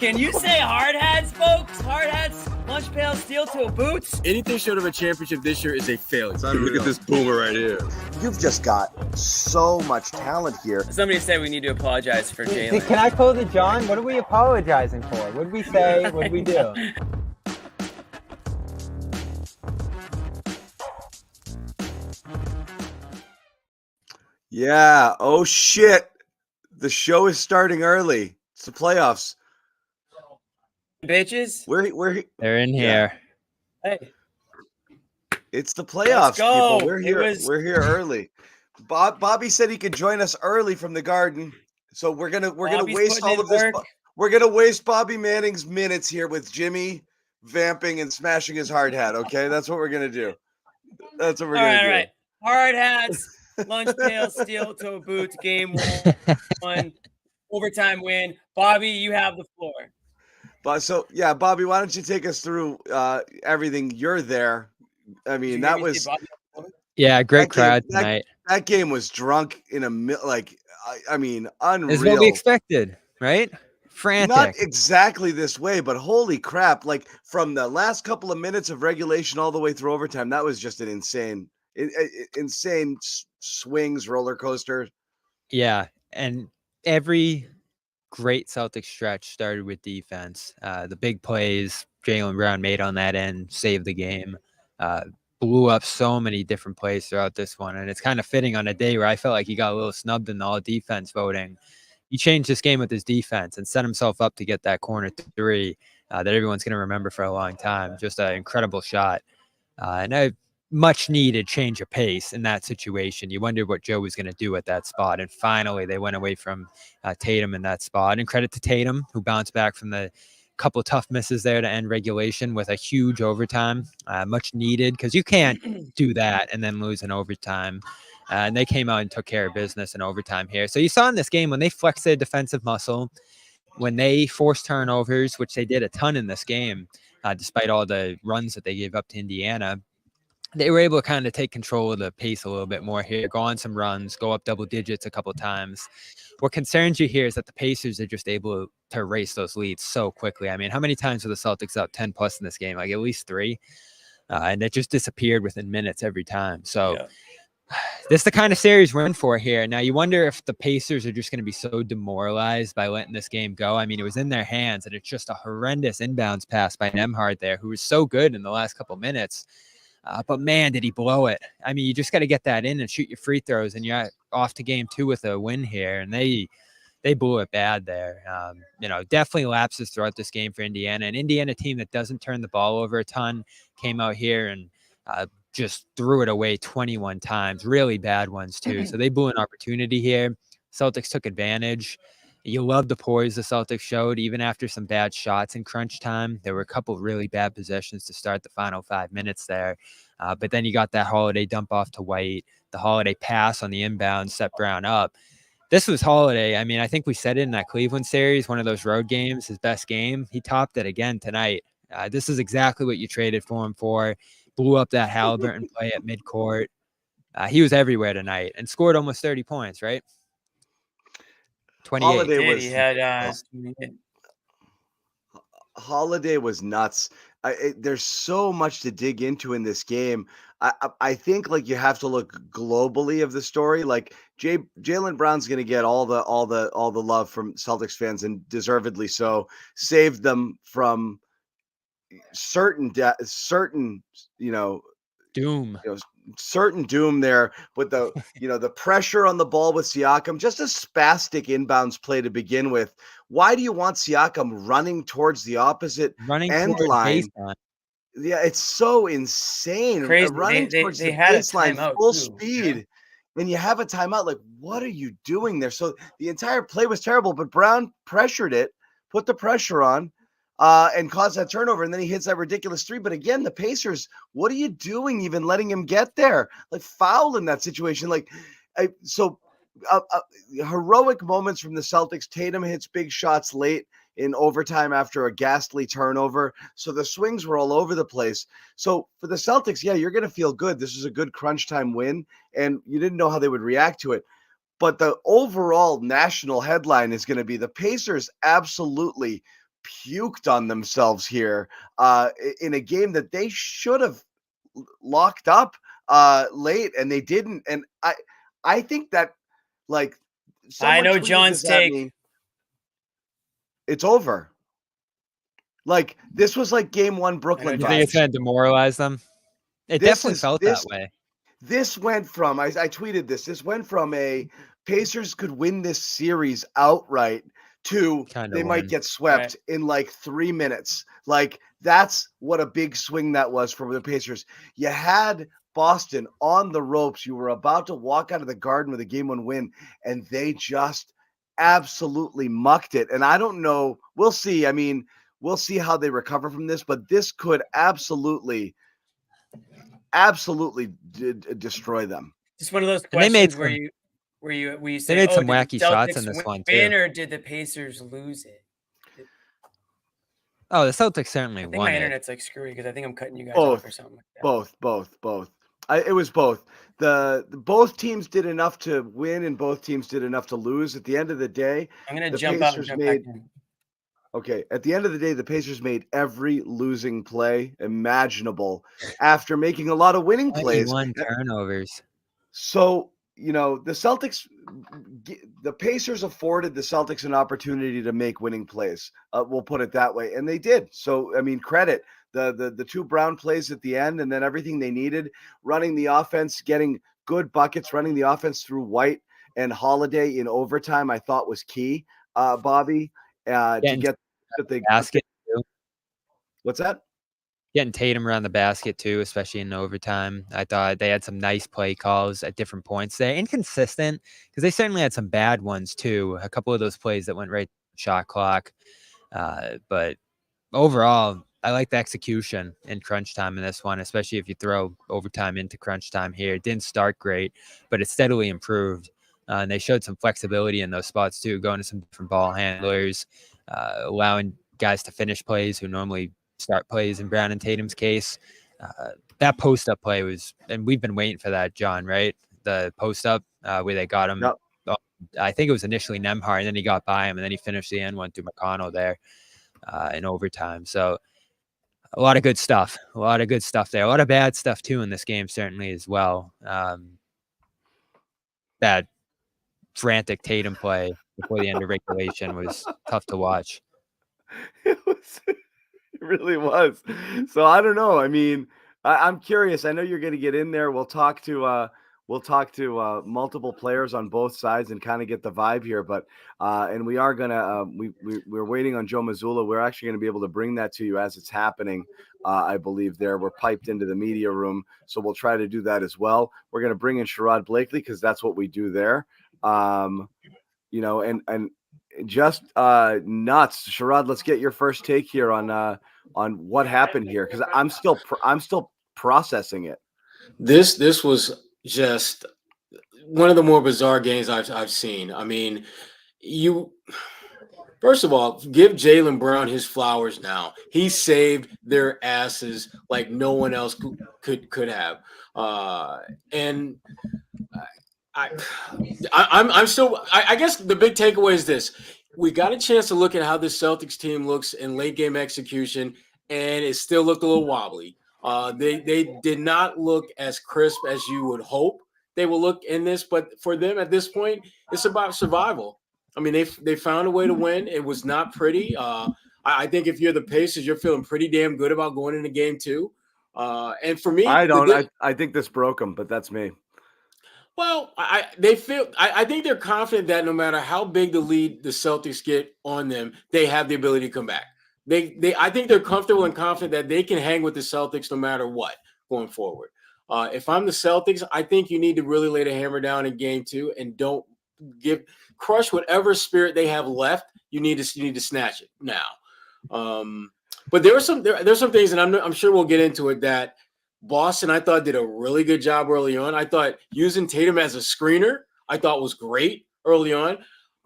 Can you say hard hats, folks? Hard hats, lunch pails, steel-toe boots? Anything short of a championship this year is a failure. Look at this boomer right here. You've just got so much talent here. Somebody said we need to apologize for Jaylen. Can I close it, John? What are we apologizing for? What did we say? What did we do? Yeah. Oh, shit. The show is starting early. It's the playoffs. Bitches. They're in here. Hey. It's the playoffs, go. people. We're here early. Bobby said he could join us early from the Garden. So we're gonna waste all of this. We're gonna waste Bobby Manning's minutes here with Jimmy vamping and smashing his hard hat. Okay, that's what we're gonna do. That's what we're gonna do. All right. Hard hats, lunch pails, steel-toe boots. Game 1, overtime win. Bobby, you have the floor. But so yeah, Bobby, why don't you take us through everything? You're there. I mean, that was great crowd tonight. That game was drunk in I mean, unreal. Is what we expected, right? Frantic. Not exactly this way, but holy crap! Like from the last couple of minutes of regulation all the way through overtime, that was just an insane swings, roller coaster. Yeah, and every great Celtics stretch started with defense. The big plays Jaylen Brown made on that end saved the game. Blew up so many different plays throughout this one, and it's kind of fitting on a day where I felt like he got a little snubbed in the all defense voting. He changed this game with his defense and set himself up to get that corner three that everyone's going to remember for a long time. Just an incredible shot, and a much needed change of pace in that situation. You wondered what Joe was going to do at that spot, and finally they went away from Tatum in that spot. And credit to Tatum, who bounced back from the couple of tough misses there to end regulation with a huge overtime, much needed, because you can't do that and then lose in overtime. And they came out and took care of business in overtime here. So you saw in this game when they flexed their defensive muscle, when they forced turnovers, which they did a ton in this game, despite all the runs that they gave up to Indiana, they were able to kind of take control of the pace a little bit more here, go on some runs, go up double digits a couple of times. What concerns you here is that the Pacers are just able to erase those leads so quickly. I mean, how many times were the Celtics up 10 plus in this game? Like at least 3. And it just disappeared within minutes every time. So this is the kind of series we're in for here. Now, you wonder if the Pacers are just going to be so demoralized by letting this game go. I mean, it was in their hands, and it's just a horrendous inbounds pass by Nembhard there, who was so good in the last couple minutes. But man, did he blow it. I mean, you just got to get that in and shoot your free throws, and you're off to game 2 with a win here. And they blew it bad there. Definitely lapses throughout this game for Indiana. An Indiana team that doesn't turn the ball over a ton came out here and just threw it away 21 times, really bad ones too. So they blew an opportunity here. Celtics took advantage. You love the poise the Celtics showed, even after some bad shots in crunch time. There were a couple of really bad possessions to start the final 5 minutes there. But then you got that Holiday dump off to White, the Holiday pass on the inbound, set Brown up. This was Holiday. I mean, I think we said it in that Cleveland series, one of those road games, his best game. He topped it again tonight. This is exactly what you traded for him for. Blew up that Halliburton play at midcourt. He was everywhere tonight and scored almost 30 points, right? 28. Holiday was nuts. There's so much to dig into in this game. I think like you have to look globally of the story. Like Jaylen Brown's going to get all the love from Celtics fans, and deservedly so. Saved them from certain doom. Certain doom there, but the pressure on the ball with Siakam, just a spastic inbounds play to begin with. Why do you want Siakam running towards the opposite end line? Yeah, it's so insane. Crazy. Running towards the baseline full speed, and you have a timeout. Like, what are you doing there? So the entire play was terrible, but Brown pressured it, put the pressure on, and caused that turnover, and then he hits that ridiculous 3. But again, the Pacers, what are you doing even letting him get there? Like, foul in that situation. Heroic moments from the Celtics. Tatum hits big shots late in overtime after a ghastly turnover. So the swings were all over the place. So for the Celtics, yeah, you're going to feel good. This is a good crunch time win, and you didn't know how they would react to it. But the overall national headline is going to be the Pacers absolutely puked on themselves here in a game that they should have locked up late, and they didn't. And I think that, like, I know tweeted John's this at take. me. It's over. Like, this was like game one Brooklyn. You think it's going to demoralize them? It definitely felt that way. This went from, I tweeted this. This went from a Pacers could win this series outright to they might get swept in like 3 minutes. Like, that's what a big swing that was for the Pacers. You had Boston on the ropes. You were about to walk out of the Garden with a game one win, and they just absolutely mucked it. And I don't know. We'll see. I mean, we'll see how they recover from this, but this could absolutely destroy them. Just one of those questions where you say, they made some did wacky the shots in Celtics this one win, too. or did the Pacers lose it? Oh, the Celtics certainly I think won my it. internet's like screwy because I think I'm cutting you guys off or something like that. Both. It was both. Both teams did enough to win, and both teams did enough to lose. At the end of the day, I'm gonna jump out and jump back in. Okay, at the end of the day, the Pacers made every losing play imaginable after making a lot of winning plays. 21 turnovers. So, the Pacers afforded the Celtics an opportunity to make winning plays. We'll put it that way. And they did. So, I mean, credit the two Brown plays at the end, and then everything they needed, running the offense, getting good buckets, running the offense through White and Holiday in overtime, I thought was key, Bobby, to get the basket. What's that? Getting Tatum around the basket too, especially in overtime. I thought they had some nice play calls at different points there. Inconsistent, because they certainly had some bad ones too. A couple of those plays that went right to the shot clock. But overall, I like the execution in crunch time in this one, especially if you throw overtime into crunch time here. It didn't start great, but it steadily improved. And they showed some flexibility in those spots too, going to some different ball handlers, allowing guys to finish plays who normally start plays in Brown and Tatum's case. That post-up play was, and we've been waiting for that, John, right? The post-up where they got him. Yep. I think it was initially Nemhard, and then he got by him, and then he finished the end one through McConnell there in overtime. So a lot of good stuff. A lot of good stuff there. A lot of bad stuff, too, in this game, certainly, as well. That frantic Tatum play before the end of regulation was tough to watch. It really was. So I don't know. I mean, I'm curious. I know you're going to get in there. We'll talk to multiple players on both sides and kind of get the vibe here. But and we are gonna we're waiting on Joe Mazzulla. We're actually going to be able to bring that to you as it's happening. I believe we're piped into the media room, so we'll try to do that as well. We're going to bring in Sherrod Blakely because that's what we do there. And just nuts. Sherrod, let's get your first take here on what happened here, because I'm still processing it. This was just one of the more bizarre games I've seen. I mean, first of all, give Jaylen Brown his flowers now. He saved their asses like no one else could have. And I'm still. I guess the big takeaway is this: we got a chance to look at how the Celtics team looks in late game execution, and it still looked a little wobbly. They did not look as crisp as you would hope they will look in this, but for them at this point, it's about survival. I mean, they found a way to win. It was not pretty. I think if you're the Pacers, you're feeling pretty damn good about going into game two. And for me, I think this broke them, but that's me. Well, I think they're confident that no matter how big the lead the Celtics get on them, they have the ability to come back. I think they're comfortable and confident that they can hang with the Celtics no matter what going forward. If I'm the Celtics, I think you need to really lay the hammer down in game two and don't crush whatever spirit they have left. You need to snatch it now. But there's some things, and I'm sure we'll get into it, that Boston, I thought, did a really good job early on. I thought using Tatum as a screener, I thought was great early on.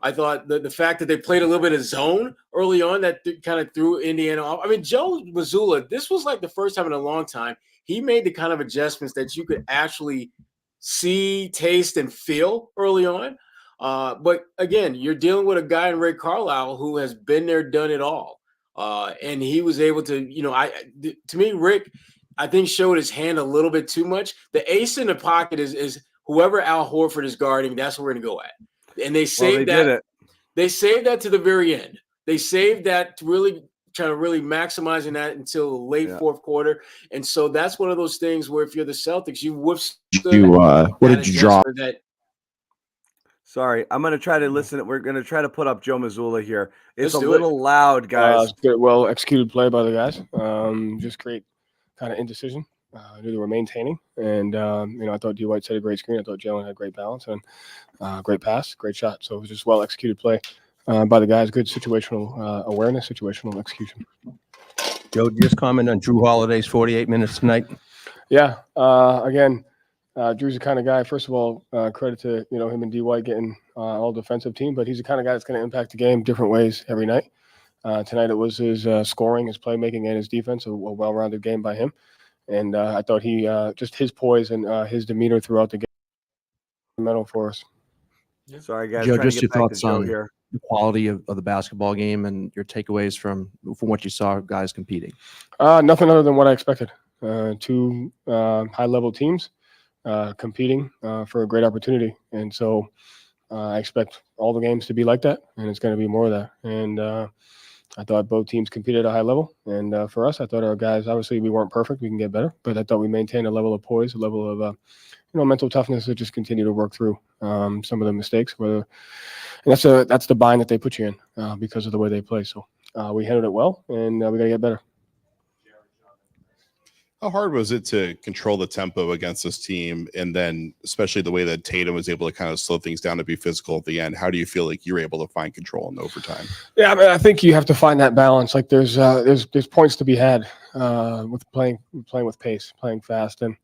I thought the fact that they played a little bit of zone early on that kind of threw Indiana off. I mean, Joe Mazzulla, this was like the first time in a long time he made the kind of adjustments that you could actually see, taste, and feel early on. But again, you're dealing with a guy in Ray Carlisle who has been there, done it all. And he was able to, to me, Rick, I think showed his hand a little bit too much. The ace in the pocket is whoever Al Horford is guarding, that's what we're going to go at. And they saved that. They saved that to the very end. They saved that to really trying to really maximizing that until the late fourth quarter. And so that's one of those things where if you're the Celtics, you withstood what did you draw? Sorry, I'm going to try to listen. We're going to try to put up Joe Mazzulla here. It's a little loud, guys. Well executed play by the guys. Just great kind of indecision. I knew they were maintaining. And, I thought D. White set a great screen. I thought Jaylen had great balance and great pass, great shot. So it was just well executed play by the guys. Good situational awareness, situational execution. Joe, just comment on Jrue Holiday's 48 minutes tonight. Yeah. Again, Drew's the kind of guy, first of all, credit to, him and D. White getting all defensive team, but he's the kind of guy that's going to impact the game different ways every night. Tonight it was his scoring, his playmaking, and his defense, a well-rounded game by him. And I thought he just his poise and his demeanor throughout the game fundamental for us. Sorry, guys. Joe, just your thoughts on here. The quality of the basketball game and your takeaways from what you saw guys competing. Nothing other than what I expected. Two high-level teams competing for a great opportunity. And so I expect all the games to be like that, and it's going to be more of that. And I thought both teams competed at a high level. And for us, I thought our guys, obviously we weren't perfect. We can get better. But I thought we maintained a level of poise, a level of mental toughness to just continue to work through some of the mistakes. And that's the bind that they put you in because of the way they play. So we handled it well, and we got to get better. How hard was it to control the tempo against this team? And then especially the way that Tatum was able to kind of slow things down to be physical at the end. How do you feel like you're able to find control in overtime? Yeah, I think you have to find that balance. Like there's points to be had with playing with pace, playing fast. And,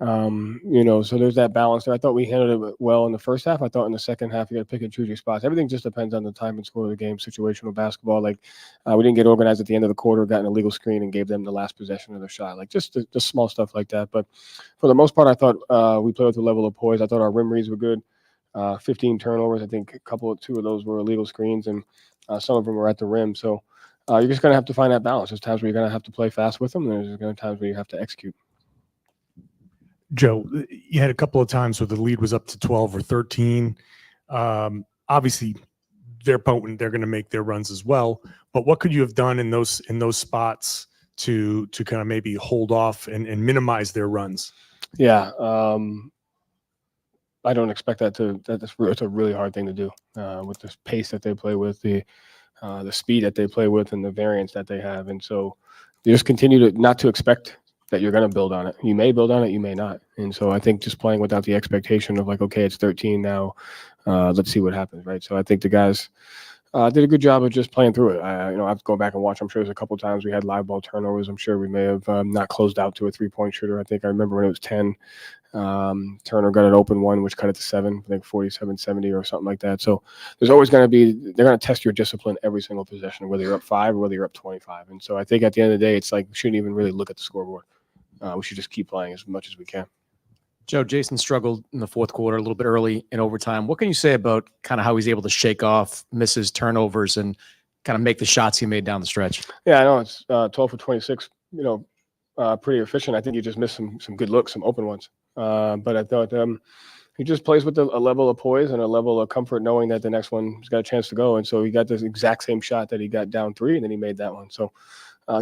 so there's that balance there. I thought we handled it well in the first half. I thought in the second half, you got to pick and choose your spots. Everything just depends on the time and score of the game, situational basketball. Like we didn't get organized at the end of the quarter, got an illegal screen and gave them the last possession of their shot. Like just small stuff like that. But for the most part, I thought we played with a level of poise. I thought our rim reads were good. 15 turnovers. I think two of those were illegal screens, and some of them were at the rim. So you're just going to have to find that balance. There's times where you're going to have to play fast with them, and there's going to be times where you have to execute. Joe, you had a couple of times where the lead was up to 12 or 13. Obviously, they're potent. They're going to make their runs as well. But what could you have done in those spots to kind of maybe hold off and minimize their runs? Yeah, I don't expect that's a really hard thing to do with the pace that they play with, the speed that they play with, and the variance that they have. And so you just continue to not to expect that you're going to build on it. You may build on it, you may not. And so I think just playing without the expectation of like, okay, it's 13 now, let's see what happens, right? So I think the guys did a good job of just playing through it. I have to go back and watch. I'm sure there's a couple of times we had live ball turnovers. I'm sure we may have not closed out to a three-point shooter. I think I remember when it was 10, Turner got an open one, which cut it to 7, I think 47-70 or something like that. So there's always going to be, they're going to test your discipline every single possession, whether you're up 5 or whether you're up 25. And so I think at the end of the day, it's like we shouldn't even really look at the scoreboard. We should just keep playing as much as we can. Joe, Jason struggled in the fourth quarter a little bit early in overtime. What can you say about kind of how he's able to shake off misses, turnovers, and kind of make the shots he made down the stretch? Yeah, I know it's 12 for 26, pretty efficient. I think he just missed some good looks, some open ones. But I thought he just plays with a level of poise and a level of comfort knowing that the next one's got a chance to go. And so he got this exact same shot that he got down 3, and then he made that one. So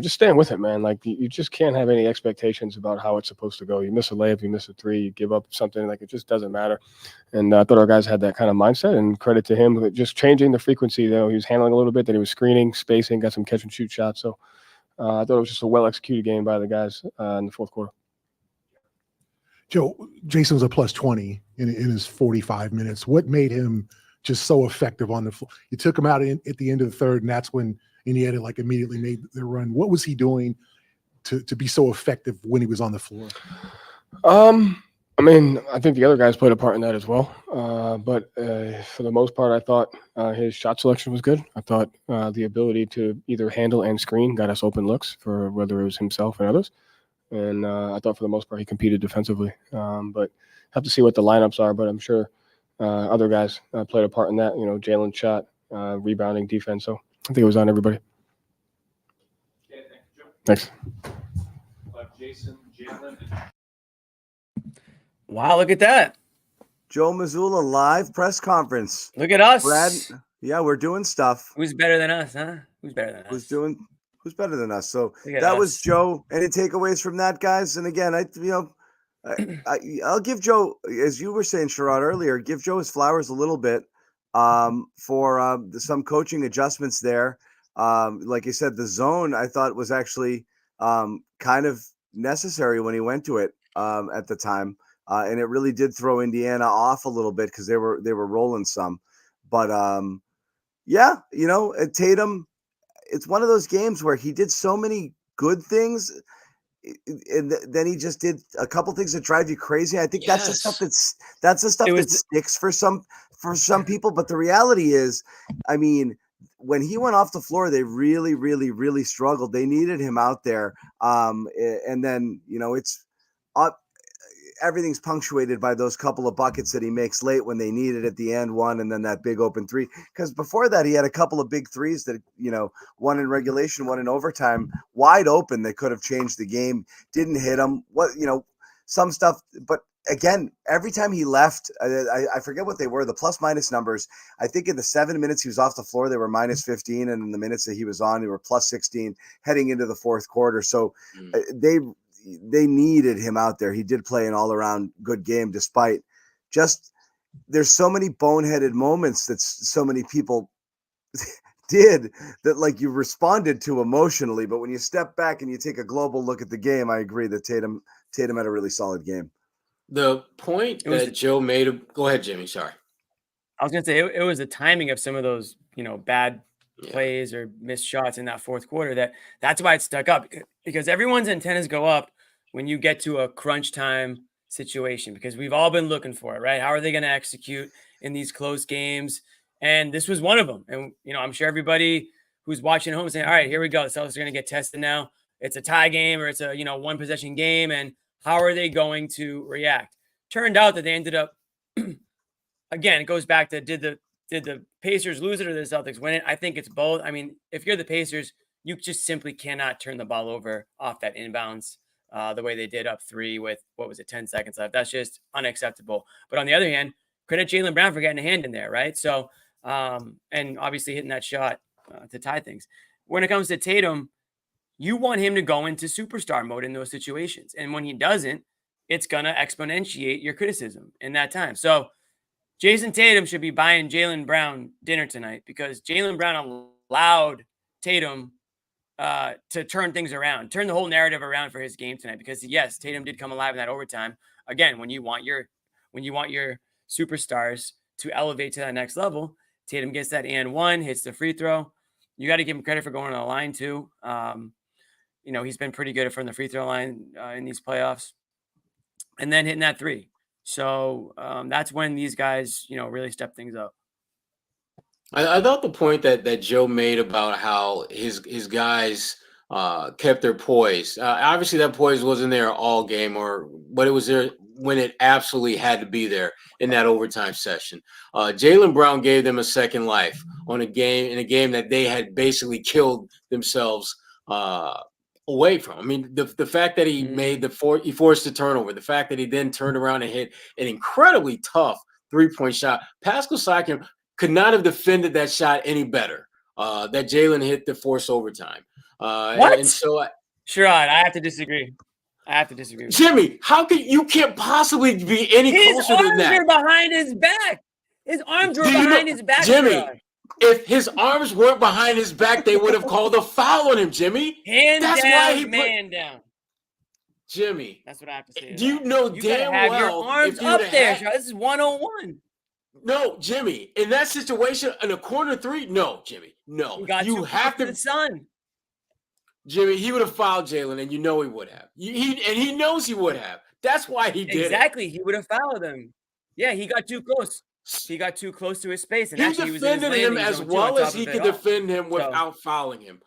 just staying with it, man. Like you just can't have any expectations about how it's supposed to go. You miss a layup, you miss a 3, you give up something, like it just doesn't matter. And I thought our guys had that kind of mindset, and credit to him, just changing the frequency. He was handling a little bit, then he was screening, spacing, got some catch and shoot shots. So I thought it was just a well executed game by the guys in the fourth quarter. Joe, Jason was a plus 20 in his 45 minutes. What made him just so effective on the floor? You took him out at the end of the third, and that's when Indiana immediately made their run. What was he doing to be so effective when he was on the floor? I think the other guys played a part in that as well. But for the most part, I thought his shot selection was good. I thought the ability to either handle and screen got us open looks for whether it was himself and others. And I thought for the most part he competed defensively. But have to see what the lineups are. But I'm sure other guys played a part in that. Jaylen shot, rebounding, defense. So I think it was on everybody. Thanks. Jason, Jaylen. Wow, look at that. Joe Mazzulla live press conference. Look at us. Brad, yeah, we're doing stuff. Who's better than us, huh? Who's better than us? Who's better than us? So Look at that us. was Joe. Any takeaways from that, guys? And again, I'll give Joe, as you were saying, Sherrod, earlier, give Joe his flowers a little bit for some coaching adjustments there. Like you said, the zone I thought was actually kind of necessary when he went to it at the time. And it really did throw Indiana off a little bit because they were rolling some. But yeah, Tatum, it's one of those games where he did so many good things, and then he just did a couple things that drive you crazy. I think that's the stuff that sticks for some people. But the reality is, I mean, when he went off the floor, they really, really, really struggled. They needed him out there. And then, it's everything's punctuated by those couple of buckets that he makes late when they need it at the end, one, and then that big open three. Because before that, he had a couple of big threes that, one in regulation, one in overtime, wide open that could have changed the game. Didn't hit him. Some stuff. But again, every time he left, I forget what they were, the plus minus numbers. I think in the 7 minutes he was off the floor, they were minus 15. And in the minutes that he was on, they were plus 16 heading into the fourth quarter. So they needed him out there. He did play an all-around good game, despite just there's so many boneheaded moments that so many people did that, like, you responded to emotionally. But when you step back and you take a global look at the game, I agree that Tatum had a really solid game. The point that Joe made, go ahead, Jimmy. Sorry. I was going to say it was the timing of some of those, bad plays or missed shots in that fourth quarter that's why it stuck up, because everyone's antennas go up when you get to a crunch time situation, because we've all been looking for it, right? How are they going to execute in these close games? And this was one of them. And, I'm sure everybody who's watching at home is saying, all right, here we go. The Celtics are going to get tested now. It's a tie game, or it's a, one possession game. And how are they going to react? Turned out that they ended up, again, it goes back to, did the Pacers lose it or the Celtics win it? I think it's both. I mean, if you're the Pacers, you just simply cannot turn the ball over off that inbounds the way they did up 3 with, 10 seconds left. That's just unacceptable. But on the other hand, credit Jaylen Brown for getting a hand in there, right? So, and obviously hitting that shot to tie things. When it comes to Tatum, you want him to go into superstar mode in those situations. And when he doesn't, it's going to exponentiate your criticism in that time. So Jason Tatum should be buying Jaylen Brown dinner tonight, because Jaylen Brown allowed Tatum to turn things around, turn the whole narrative around for his game tonight. Because yes, Tatum did come alive in that overtime. Again, when you want your superstars to elevate to that next level, Tatum gets that and one, hits the free throw. You got to give him credit for going on the line too. He's been pretty good from the free throw line in these playoffs, and then hitting that 3. So that's when these guys, really step things up. I thought the point that Joe made about how his guys kept their poise. Obviously, that poise wasn't there all game, but it was there when it absolutely had to be there in that overtime session. Jaylen Brown gave them a second life in a game that they had basically killed themselves away from. I mean, the fact that he made he forced the turnover, the fact that he then turned around and hit an incredibly tough 3-point shot. Pascal Siakam could not have defended that shot any better. That Jaylen hit to force overtime. What? And so Sherrod, I have to disagree. With Jimmy, how can you can't possibly be any closer than that? His arms are behind his back. His arms were behind his back, Jimmy. Sherrod. If his arms weren't behind his back, they would have called a foul on him, Jimmy. That's why man down. Jimmy. That's what I have to say. Do you know damn have well your arms up there, Sherrod? This is 101. No, Jimmy. In that situation, in a corner 3, no, Jimmy. No. You have to. The sun. Jimmy, he would have fouled Jaylen, and he would have. He knows he would have. That's why he did Exactly. He would have fouled him. Yeah, he got too close. He got too close to his space. And he defended him as well as he could defend him without fouling him.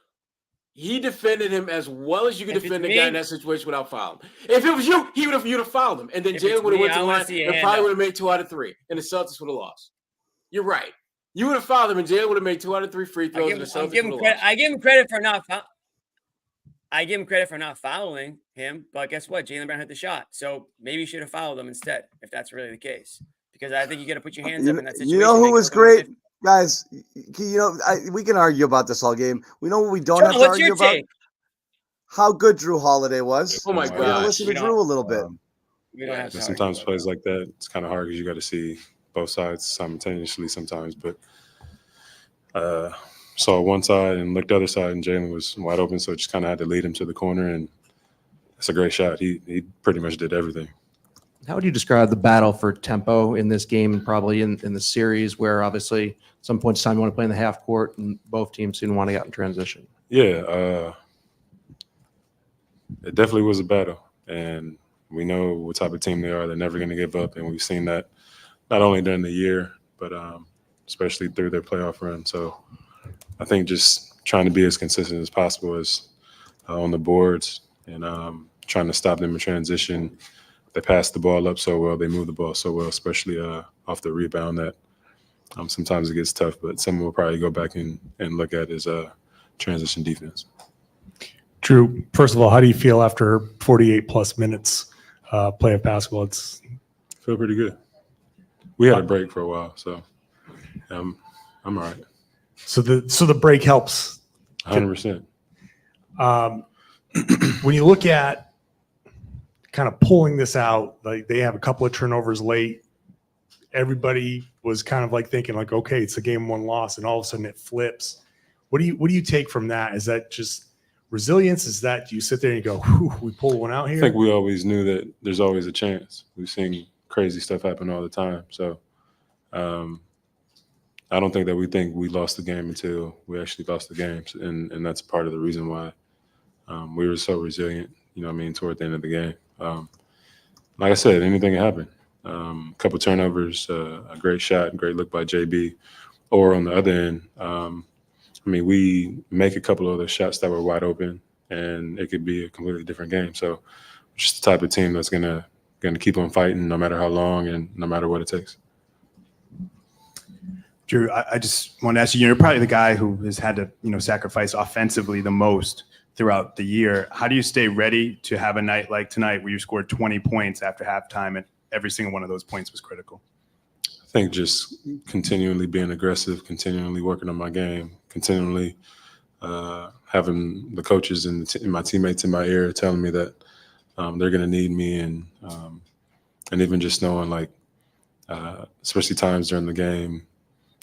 He defended him as well as you could defend a guy in that situation without fouling him. If it was you, you'd have fouled him. And then Jaylen would have went to the line and probably would have made 2 out of 3. And the Celtics would have lost. You're right. You would have fouled him, and Jaylen would have made 2 out of 3 free throws. And the Celtics would have lost. I give him credit for not fouling. I give him credit for not fouling him, but guess what? Jaylen Brown hit the shot. So maybe you should have fouled him instead, if that's really the case. Because I think you got to put your hands up in that situation. You know who was great? Guys, we can argue about this all game. We know what we don't have to argue about? How good Jrue Holiday was. Oh, my We're going to God. listen to Jrue a little bit. We don't have to sometimes plays like that, it's kind of hard because you got to see both sides simultaneously sometimes. But saw one side and looked the other side, and Jaylen was wide open, so just kind of had to lead him to the corner, and it's a great shot. He pretty much did everything. How would you describe the battle for tempo in this game and probably in the series where obviously at some point in time you want to play in the half court and both teams seem to want to get in transition? Yeah, it definitely was a battle, and we know what type of team they are. They're never going to give up, and we've seen that not only during the year, but especially through their playoff run. So I think just trying to be as consistent as possible as on the boards and trying to stop them in transition. They pass the ball up so well. They move the ball so well, especially off the rebound that sometimes it gets tough, but someone will probably go back and look at his transition defense. Jrue, first of all, how do you feel after 48 plus minutes play of basketball? Feel pretty good. We had a break for a while, so I'm all right. So the break helps. 100%. When you look at kind of pulling this out, like they have a couple of turnovers late, everybody was kind of like thinking like, okay, it's a game 1 loss, and all of a sudden it flips. What do you take from that? Is that just resilience? Is that, do you sit there and you go, whew, we pull one out here? I think we always knew that there's always a chance. We've seen crazy stuff happen all the time. So I don't think that we think we lost the game until we actually lost the games. And that's part of the reason why we were so resilient, toward the end of the game. Like I said, anything can happen. A couple turnovers, a great shot, great look by JB. Or on the other end, we make a couple of those shots that were wide open, and it could be a completely different game. So just the type of team that's gonna keep on fighting no matter how long and no matter what it takes. Jrue, I just want to ask you, you're probably the guy who has had to, sacrifice offensively the most throughout the year. How do you stay ready to have a night like tonight where you scored 20 points after halftime and every single one of those points was critical? I think just continually being aggressive, continually working on my game, continually having the coaches and my teammates in my ear telling me that they're going to need me, and even just knowing especially times during the game,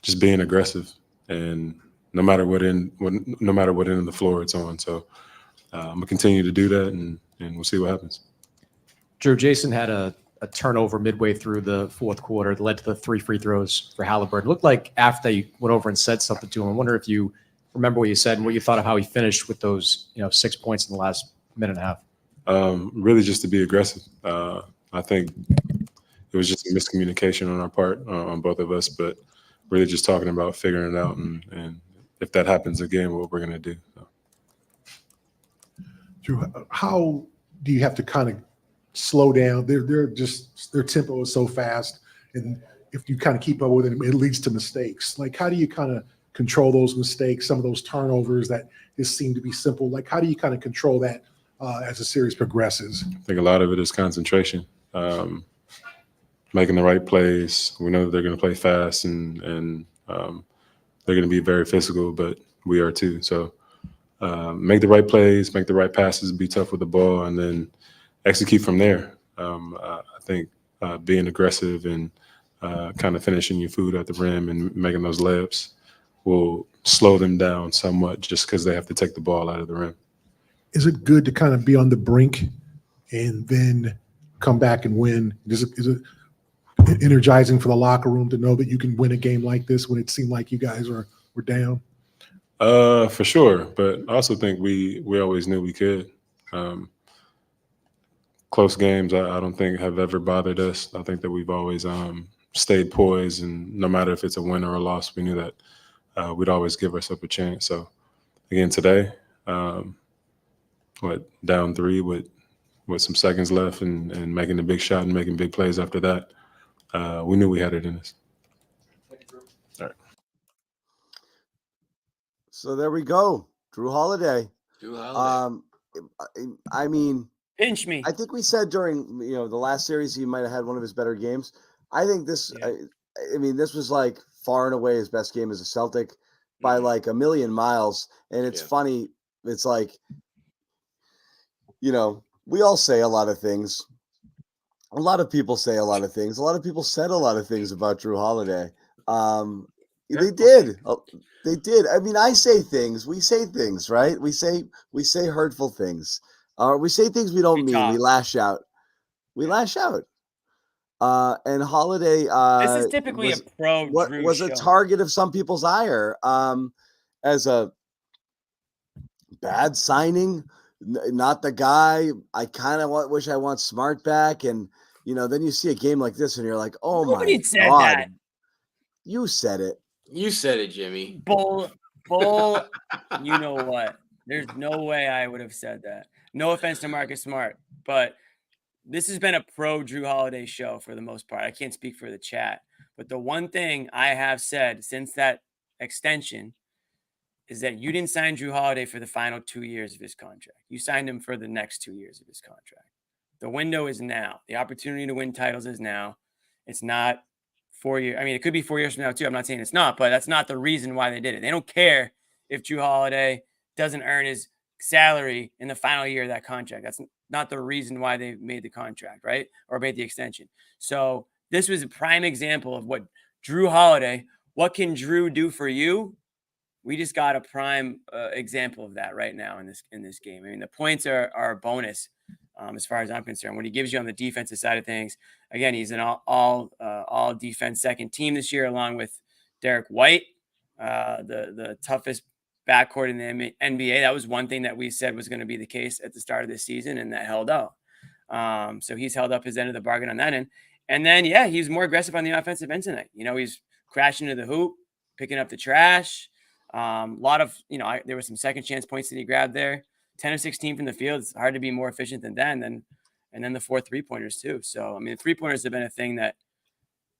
just being aggressive, and no matter what end of the floor it's on. So I'm gonna continue to do that, and we'll see what happens. Jrue, Jason had a turnover midway through the fourth quarter that led to the 3 free throws for Halliburton. It looked like after you went over and said something to him, I wonder if you remember what you said and what you thought of how he finished with those 6 points in the last minute and a half. Really just to be aggressive. I think it was just a miscommunication on our part, on both of us, but really just talking about figuring it out, and if that happens again, what we're going to do. So. Jrue, how do you have to kind of slow down? Their tempo is so fast, and if you kind of keep up with it, it leads to mistakes. Like, how do you kind of control those mistakes, some of those turnovers that just seem to be simple? Like, how do you kind of control that as the series progresses? I think a lot of it is concentration. Making the right plays. We know that they're going to play fast, and they're going to be very physical, but we are too. So make the right plays, make the right passes, be tough with the ball, and then execute from there. I think being aggressive and kind of finishing your food at the rim and making those layups will slow them down somewhat, just because they have to take the ball out of the rim. Is it good to kind of be on the brink and then come back and win? Is it energizing for the locker room to know that you can win a game like this when it seemed like you guys were down? For sure, but I also think we always knew we could. Close games, I don't think have ever bothered us. I think that we've always stayed poised, and no matter if it's a win or a loss, we knew that we'd always give ourselves a chance. So again today, down 3 with some seconds left, and making a big shot and making big plays after that. We knew we had it in us. All right. So there we go. Jrue Holiday. I mean, pinch me. I think we said during the last series he might have had one of his better games. I think this. I mean, this was like far and away his best game as a Celtic by like a million miles. And it's funny. It's like, we all say a lot of things. A lot of people say a lot of things. A lot of people said a lot of things about Jrue Holiday. They did. They did. I mean, I say things. We say things, right? We say hurtful things. We say things we don't mean. We lash out. And Holiday this is typically a pro Jrue was show. a target of some people's ire as a bad signing. Not the guy. I kind of wish I want Smart back. And, then you see a game like this and you're like, oh, Nobody my said God. that. You said it. You said it, Jimmy. Bull. You know what? There's no way I would have said that. No offense to Marcus Smart, but this has been a pro Jrue Holiday show for the most part. I can't speak for the chat, but the one thing I have said since that extension is that you didn't sign Jrue Holiday for the final 2 years of his contract. You signed him for the next 2 years of his contract. The window is now. The opportunity to win titles is now. It's not 4 years. I mean, it could be 4 years from now too. I'm not saying it's not, but that's not the reason why they did it. They don't care if Jrue Holiday doesn't earn his salary in the final year of that contract. That's not the reason why they made the contract, right? Or made the extension. So this was a prime example of what Jrue Holiday, what can Jrue do for you? We just got a prime example of that right now in this game. I mean, the points are a bonus as far as I'm concerned. What he gives you on the defensive side of things, again, he's an all defense second team this year, along with Derek White, the toughest backcourt in the NBA. That was one thing that we said was going to be the case at the start of this season, and that held out. So he's held up his end of the bargain on that end. And then, he's more aggressive on the offensive end tonight. He's crashing into the hoop, picking up the trash. A lot of, there were some second chance points that he grabbed there. 10 of 16 from the field. It's hard to be more efficient than that. And then the 4 3-pointers too. So, I mean, the 3-pointers have been a thing that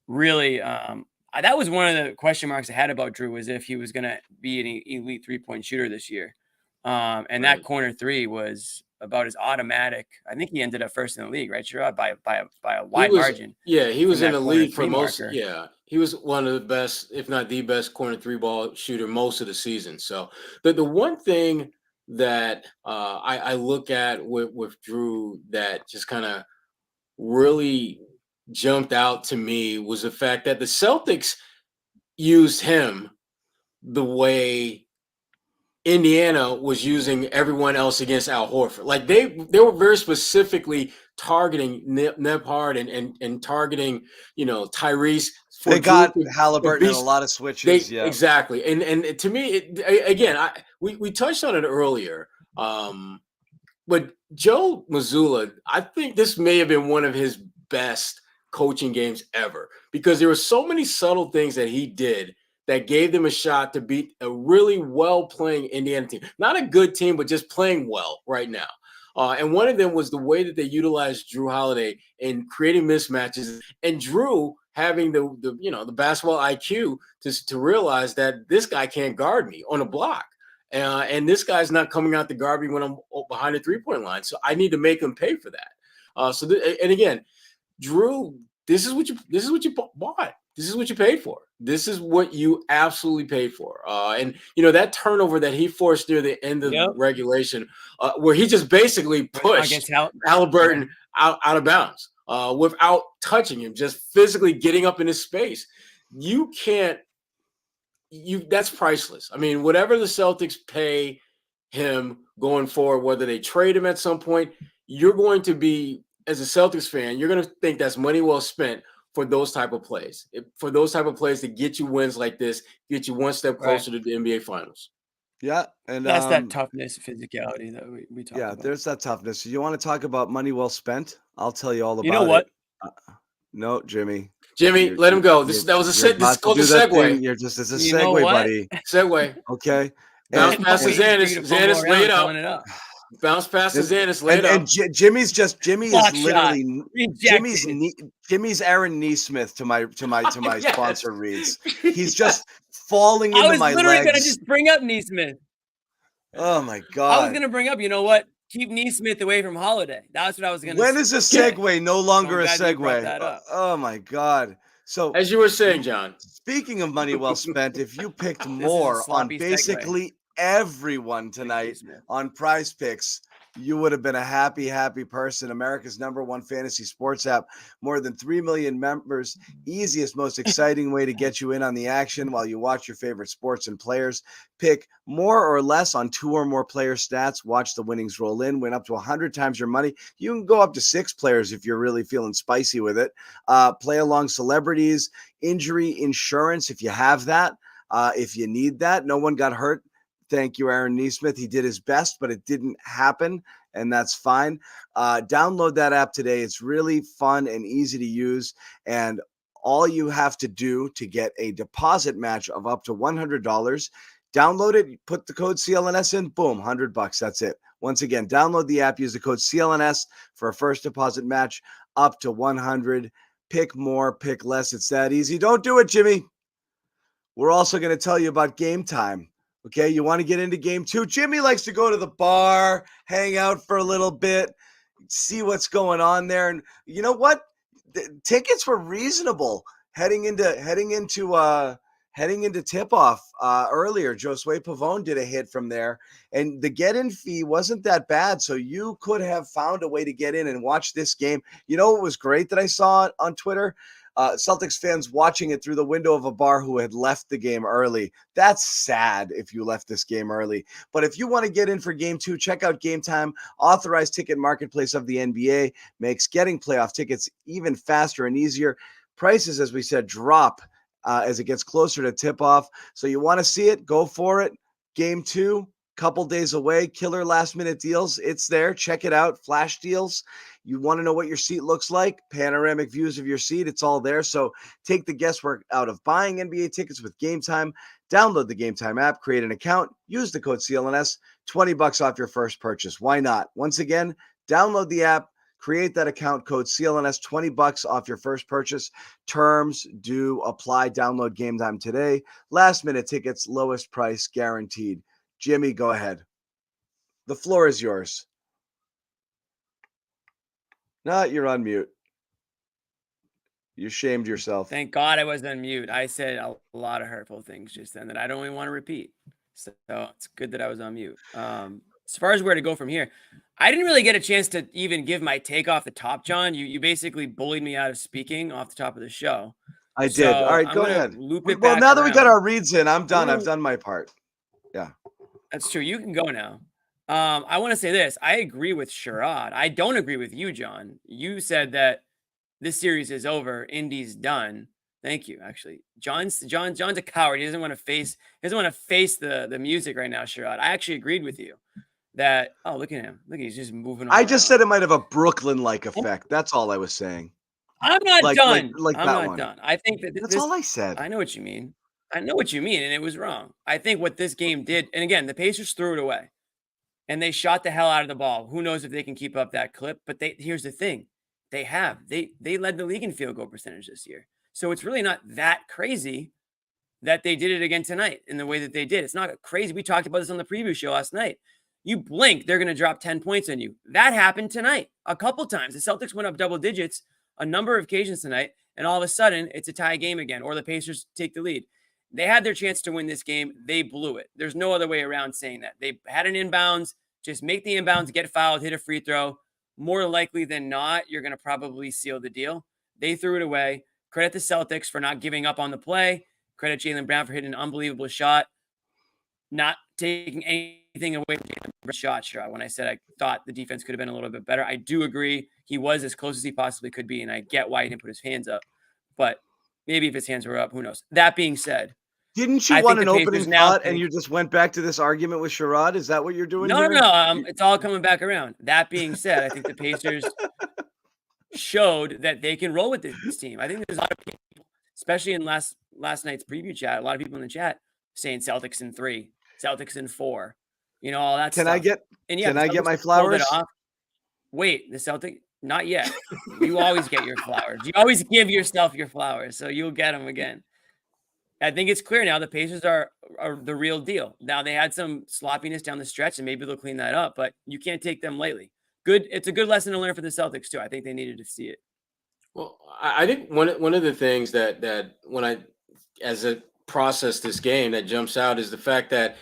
really, that was one of the question marks I had about Jrue, was if he was going to be an elite 3-point shooter this year. And that corner 3 was about as automatic. I think he ended up first in the league, right, Sherrod, by a wide margin. Yeah, he was in the league for most. Yeah, he was one of the best, if not the best, corner 3-ball shooter most of the season. So the one thing that I look at with Jrue that just kind of really jumped out to me was the fact that the Celtics used him the way Indiana was using everyone else against Al Horford. Like they were very specifically targeting Nebhard and targeting, Tyrese. They got Halliburton and a lot of switches. Exactly. And to me, we touched on it earlier. But Joe Mazzulla, I think this may have been one of his best coaching games ever, because there were so many subtle things that he did that gave them a shot to beat a really well-playing Indiana team. Not a good team, but just playing well right now. And one of them was the way that they utilized Jrue Holiday in creating mismatches, and Jrue having the basketball IQ to realize that this guy can't guard me on a block. And this guy's not coming out to guard me when I'm behind the 3-point line. So I need to make him pay for that. And again, Jrue, this is what you bought. This is what you paid for. This is what you absolutely paid for. And that turnover that he forced near the end of the regulation, where he just basically pushed Halliburton out of bounds without touching him, just physically getting up in his space. That's priceless. I mean, whatever the Celtics pay him going forward, whether they trade him at some point, you're going to be, as a Celtics fan, you're going to think that's money well spent for those type of plays. For those type of plays to get you wins like this, get you one step closer to the NBA Finals. Yeah, and that's that toughness, physicality that we talk about. Yeah, there's that toughness. You want to talk about money well spent? I'll tell you all about it. You know what? No, Jimmy, let him go. This was a segue. It's a segue, buddy. Segue. Okay. Bounce past to Zannis. Zannis, lay it up. Bounce past to Zannis, lay it up. And Jimmy is literally Jimmy's Aaron Neesmith to my sponsor reads. He's just falling into my legs. I was literally going to just bring up Neesmith. Oh my God. I was going to bring up, you know what? keep Neesmith away from Holiday. That's what I was going to When say. is a segue no longer a glad you brought segue? that up. Oh my God. So As you were saying, John. speaking of money well spent, if you picked This is a more on sloppy segue. basically everyone tonight on Prize Picks, you would have been a happy person. America's #1 fantasy sports app, more than 3 million members, easiest, most exciting way to get you in on the action while you watch your favorite sports and players. Pick more or less on 2 or more player stats. Watch the winnings roll in. Win up to 100 times your money. You can go up to 6 players if you're really feeling spicy with it. Play along celebrities, injury insurance if you have that. If you need that, no one got hurt. Thank you, Aaron Neesmith. He did his best, but it didn't happen, and that's fine. Download that app today. It's really fun and easy to use, and all you have to do to get a deposit match of up to $100, download it, put the code CLNS in, boom, $100. That's it. Once again, download the app, use the code CLNS for a first deposit match up to $100. Pick more, pick less. It's that easy. Don't do it, Jimmy. We're also going to tell you about Game Time. Okay, you want to get into game 2? Jimmy likes to go to the bar, hang out for a little bit, see what's going on there. And you know what? The tickets were reasonable heading into tip-off earlier. Josue Pavon did a hit from there, and the get-in fee wasn't that bad, so you could have found a way to get in and watch this game. You know what was great that I saw on Twitter? Celtics fans watching it through the window of a bar who had left the game early. That's sad if you left this game early. But if you want to get in for game 2, check out Game Time. Authorized ticket marketplace of the NBA makes getting playoff tickets even faster and easier. Prices, as we said, drop as it gets closer to tip-off. So you want to see it, go for it. Game 2, couple days away. Killer last-minute deals. It's there. Check it out. Flash deals. You want to know what your seat looks like? Panoramic views of your seat. It's all there. So take the guesswork out of buying NBA tickets with Game Time. Download the Game Time app, create an account, use the code CLNS, $20 off your first purchase. Why not? Once again, download the app, create that account, code CLNS, $20 off your first purchase. Terms do apply. Download Game Time today. Last minute tickets, lowest price guaranteed. Jimmy, go ahead. The floor is yours. No, you're on mute. You shamed yourself. Thank God I was on mute. I said a lot of hurtful things just then that I don't even want to repeat. So it's good that I was on mute. As far as where to go from here, I didn't really get a chance to even give my take off the top, John. You basically bullied me out of speaking off the top of the show. I did. All right, go ahead. Well, now that we got our reads in, I'm done. I've done my part. Yeah. That's true. You can go now. I want to say this. I agree with Sherrod. I don't agree with you, John. You said that this series is over. Indy's done. Thank you. Actually, John's a coward. He doesn't want to face the music right now, Sherrod. I actually agreed with you that. Oh, look at him. Look, he's just moving. I just said it might have a Brooklyn-like effect. That's all I was saying. I'm not done. Like I'm that not one. done. I think that That's all I said. I know what you mean. And it was wrong. I think what this game did, and again, the Pacers threw it away. And they shot the hell out of the ball. Who knows if they can keep up that clip? But here's the thing. They led the league in field goal percentage this year. So it's really not that crazy that they did it again tonight in the way that they did. It's not crazy. We talked about this on the preview show last night. You blink, they're going to drop 10 points on you. That happened tonight a couple times. The Celtics went up double digits a number of occasions tonight, and all of a sudden it's a tie game again, or the Pacers take the lead. They had their chance to win this game. They blew it. There's no other way around saying that. They had an inbounds. Just make the inbounds, get fouled, hit a free throw. More likely than not, you're going to probably seal the deal. They threw it away. Credit the Celtics for not giving up on the play. Credit Jaylen Brown for hitting an unbelievable shot. Not taking anything away from Jaylen Brown's shot. When I said I thought the defense could have been a little bit better, I do agree. He was as close as he possibly could be, and I get why he didn't put his hands up. But maybe if his hands were up, who knows? That being said, didn't you want an opening thought and you just went back to this argument with Sherrod? Is that what you're doing? No. It's all coming back around. That being said, I think the Pacers showed that they can roll with this team. I think there's a lot of people, especially in last night's preview chat, a lot of people in the chat saying Celtics in 3, Celtics in 4, all that stuff. Can I get my flowers? Wait, the Celtic? Not yet. You always get your flowers. You always give yourself your flowers, so you'll get them again. I think it's clear now the Pacers are the real deal. Now they had some sloppiness down the stretch, and maybe they'll clean that up. But you can't take them lightly. Good. It's a good lesson to learn for the Celtics too. I think they needed to see it. Well, I think one of the things that when I as a process this game that jumps out is the fact that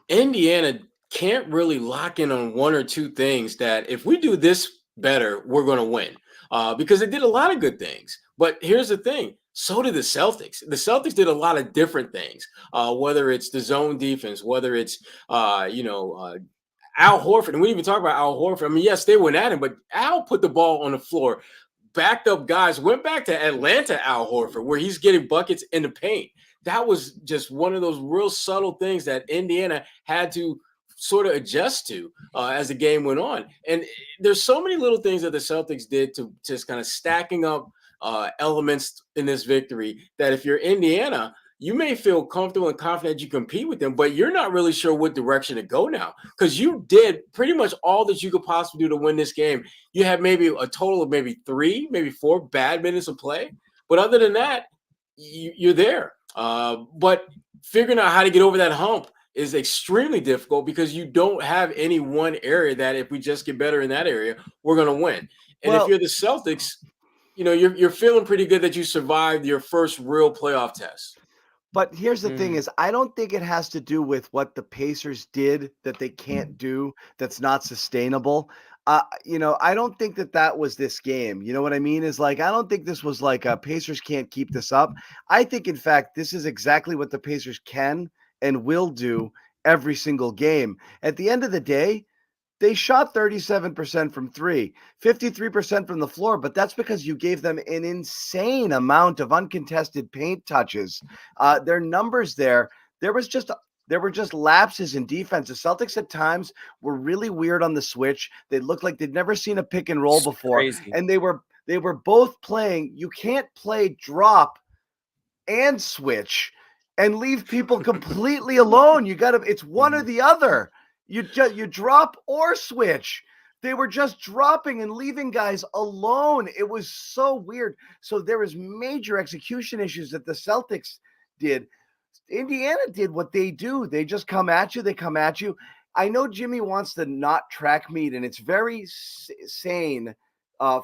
Indiana can't really lock in on one or two things that if we do this better, we're going to win. Because they did a lot of good things. But here's the thing. So did the Celtics. The Celtics did a lot of different things, whether it's the zone defense, whether it's, Al Horford. And we didn't even talk about Al Horford. I mean, yes, they went at him, but Al put the ball on the floor, backed up guys, went back to Atlanta, Al Horford, where he's getting buckets in the paint. That was just one of those real subtle things that Indiana had to sort of adjust to as the game went on. And there's so many little things that the Celtics did to just kind of stacking up elements in this victory that if you're Indiana, you may feel comfortable and confident you compete with them, but you're not really sure what direction to go now because you did pretty much all that you could possibly do to win this game. You had maybe a total of maybe 3, maybe 4 bad minutes of play. But other than that, you're there. But figuring out how to get over that hump is extremely difficult because you don't have any one area that if we just get better in that area, we're going to win. And if you're the Celtics, you're feeling pretty good that you survived your first real playoff test. But here's the thing is, I don't think it has to do with what the Pacers did that they can't do that's not sustainable. I don't think that was this game. You know what I mean? Is like, I don't think this was like Pacers can't keep this up. I think, in fact, this is exactly what the Pacers can and will do every single game. At the end of the day, they shot 37% from 3, 53% from the floor, but that's because you gave them an insane amount of uncontested paint touches. Their numbers there were just lapses in defense. The Celtics at times were really weird on the switch. They looked like they'd never seen a pick and roll before. Crazy. And they were both playing. You can't play drop and switch and leave people completely alone. It's one or the other. You drop or switch. They were just dropping and leaving guys alone. It was so weird. So there was major execution issues that the Celtics did. Indiana did what they do. They just come at you. They come at you. I know Jimmy wants to not track meet, and it's very sane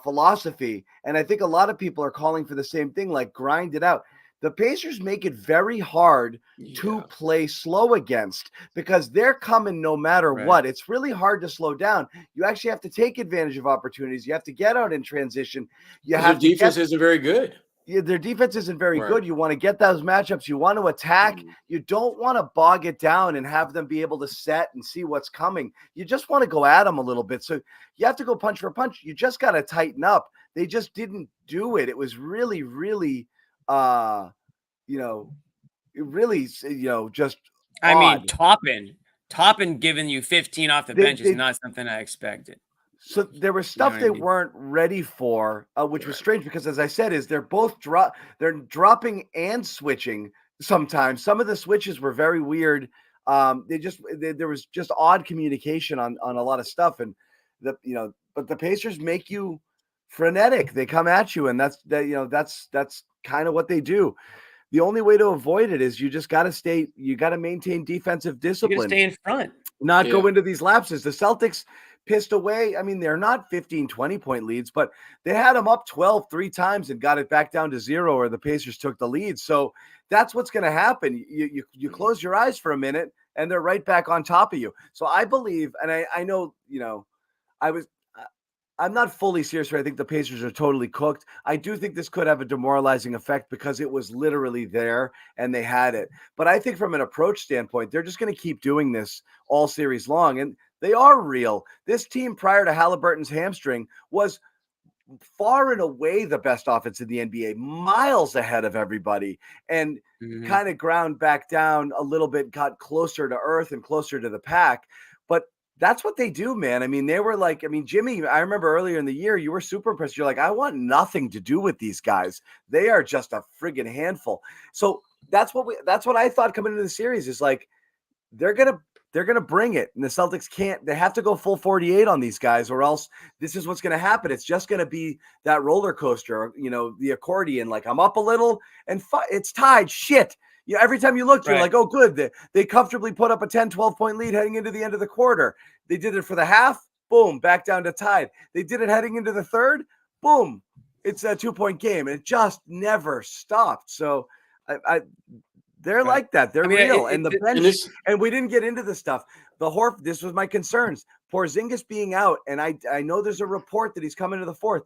philosophy. And I think a lot of people are calling for the same thing, like grind it out. The Pacers make it very hard to play slow against because they're coming no matter what. It's really hard to slow down. You actually have to take advantage of opportunities. You have to get out in transition. Their defense isn't very good. Yeah, their defense isn't very good. You want to get those matchups. You want to attack. You don't want to bog it down and have them be able to set and see what's coming. You just want to go at them a little bit. So you have to go punch for punch. You just got to tighten up. They just didn't do it. It was really, really just I odd. mean, Toppin giving you 15 off the bench is not something I expected. So there was stuff they weren't ready for, which was strange because, as I said, they're both they're dropping and switching sometimes. Some of the switches were very weird. There was just odd communication on a lot of stuff, and but the Pacers make you frenetic. They come at you, and that's kind of what they do. The only way to avoid it is you just got to maintain defensive discipline. You stay in front. Not go into these lapses. The Celtics pissed away. I mean, they're not 15, 20-point leads, but they had them up 12 3 times and got it back down to 0, or the Pacers took the lead. So that's what's going to happen. You close your eyes for a minute, and they're right back on top of you. So I believe, and I know, I'm not fully serious where I think the Pacers are totally cooked. I do think this could have a demoralizing effect because it was literally there and they had it. But I think from an approach standpoint, they're just going to keep doing this all series long. And they are real. This team prior to Halliburton's hamstring was far and away the best offense in the NBA, miles ahead of everybody, and kind of ground back down a little bit, got closer to earth and closer to the pack. But that's what they do, man. I mean, they were like, Jimmy, I remember earlier in the year, you were super impressed. You're like, I want nothing to do with these guys. They are just a friggin' handful. So that's what I thought coming into the series is like, they're going to bring it. And the Celtics they have to go full 48 on these guys, or else this is what's going to happen. It's just going to be that roller coaster, the accordion, like I'm up a little and it's tied. Shit. Yeah, every time you looked, you're Right. like, oh, good. They comfortably put up a 10, 12-point lead heading into the end of the quarter. They did it for the half. Boom, back down to tied. They did it heading into the third. Boom, it's a 2-point game. And it just never stopped. So they're Right. like that. They're I mean, real. And the bench, this- and we didn't get into this stuff. This was my concerns. Porzingis being out, and I know there's a report that he's coming to the fourth.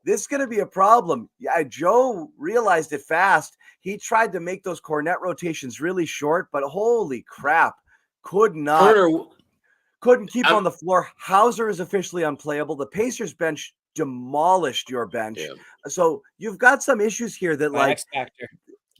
This is going to be a problem. Yeah, Joe realized it fast. He tried to make those Cornet rotations really short, but holy crap, couldn't keep on the floor. Hauser is officially unplayable. The Pacers bench demolished your bench. Yeah. So you've got some issues here that X factor.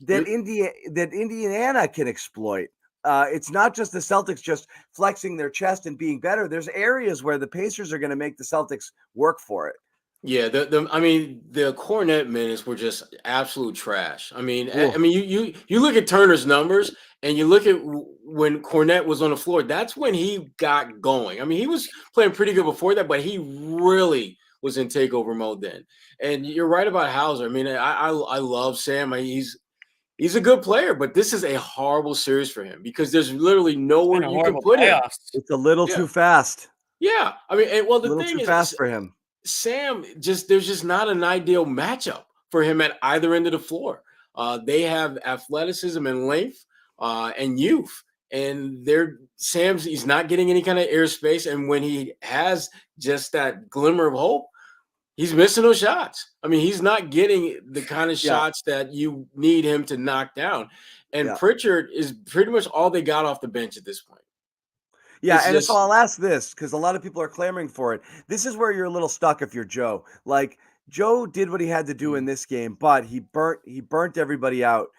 that Indiana can exploit. It's not just the Celtics just flexing their chest and being better. There's areas where the Pacers are going to make the Celtics work for it. Yeah, the Cornet minutes were just absolute trash. I mean, you look at Turner's numbers and you look at when Cornet was on the floor. That's when he got going. I mean, he was playing pretty good before that, but he really was in takeover mode then. And you're right about Hauser. I mean, I love Sam. He's a good player, but this is a horrible series for him because there's literally nowhere you can put him. It's a little too fast. Yeah, I mean, the little thing too is, fast for him. Sam, there's just not an ideal matchup for him at either end of the floor. They have athleticism and length and youth, and he's not getting any kind of airspace. And when he has just that glimmer of hope, he's missing those shots. I mean, he's not getting the kind of shots that you need him to knock down. And Pritchard is pretty much all they got off the bench at this point. Yeah, so I'll ask this because a lot of people are clamoring for it. This is where you're a little stuck if you're Joe. Like Joe did what he had to do in this game, but he burnt everybody out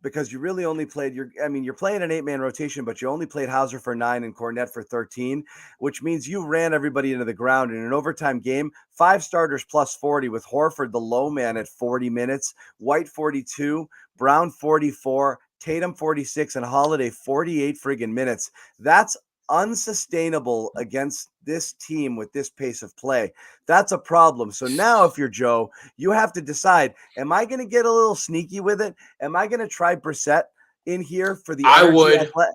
because you really only played you're playing an 8-man rotation, but you only played Hauser for 9 and Cornet for 13, which means you ran everybody into the ground in an overtime game. 5 starters plus 40 with Horford, the low man, at 40 minutes, White 42, Brown 44. Tatum 46 and Holiday 48 friggin' minutes. That's unsustainable against this team with this pace of play. That's a problem. So now if you're Joe, you have to decide, am I going to get a little sneaky with it? Am I going to try Brissett in here for the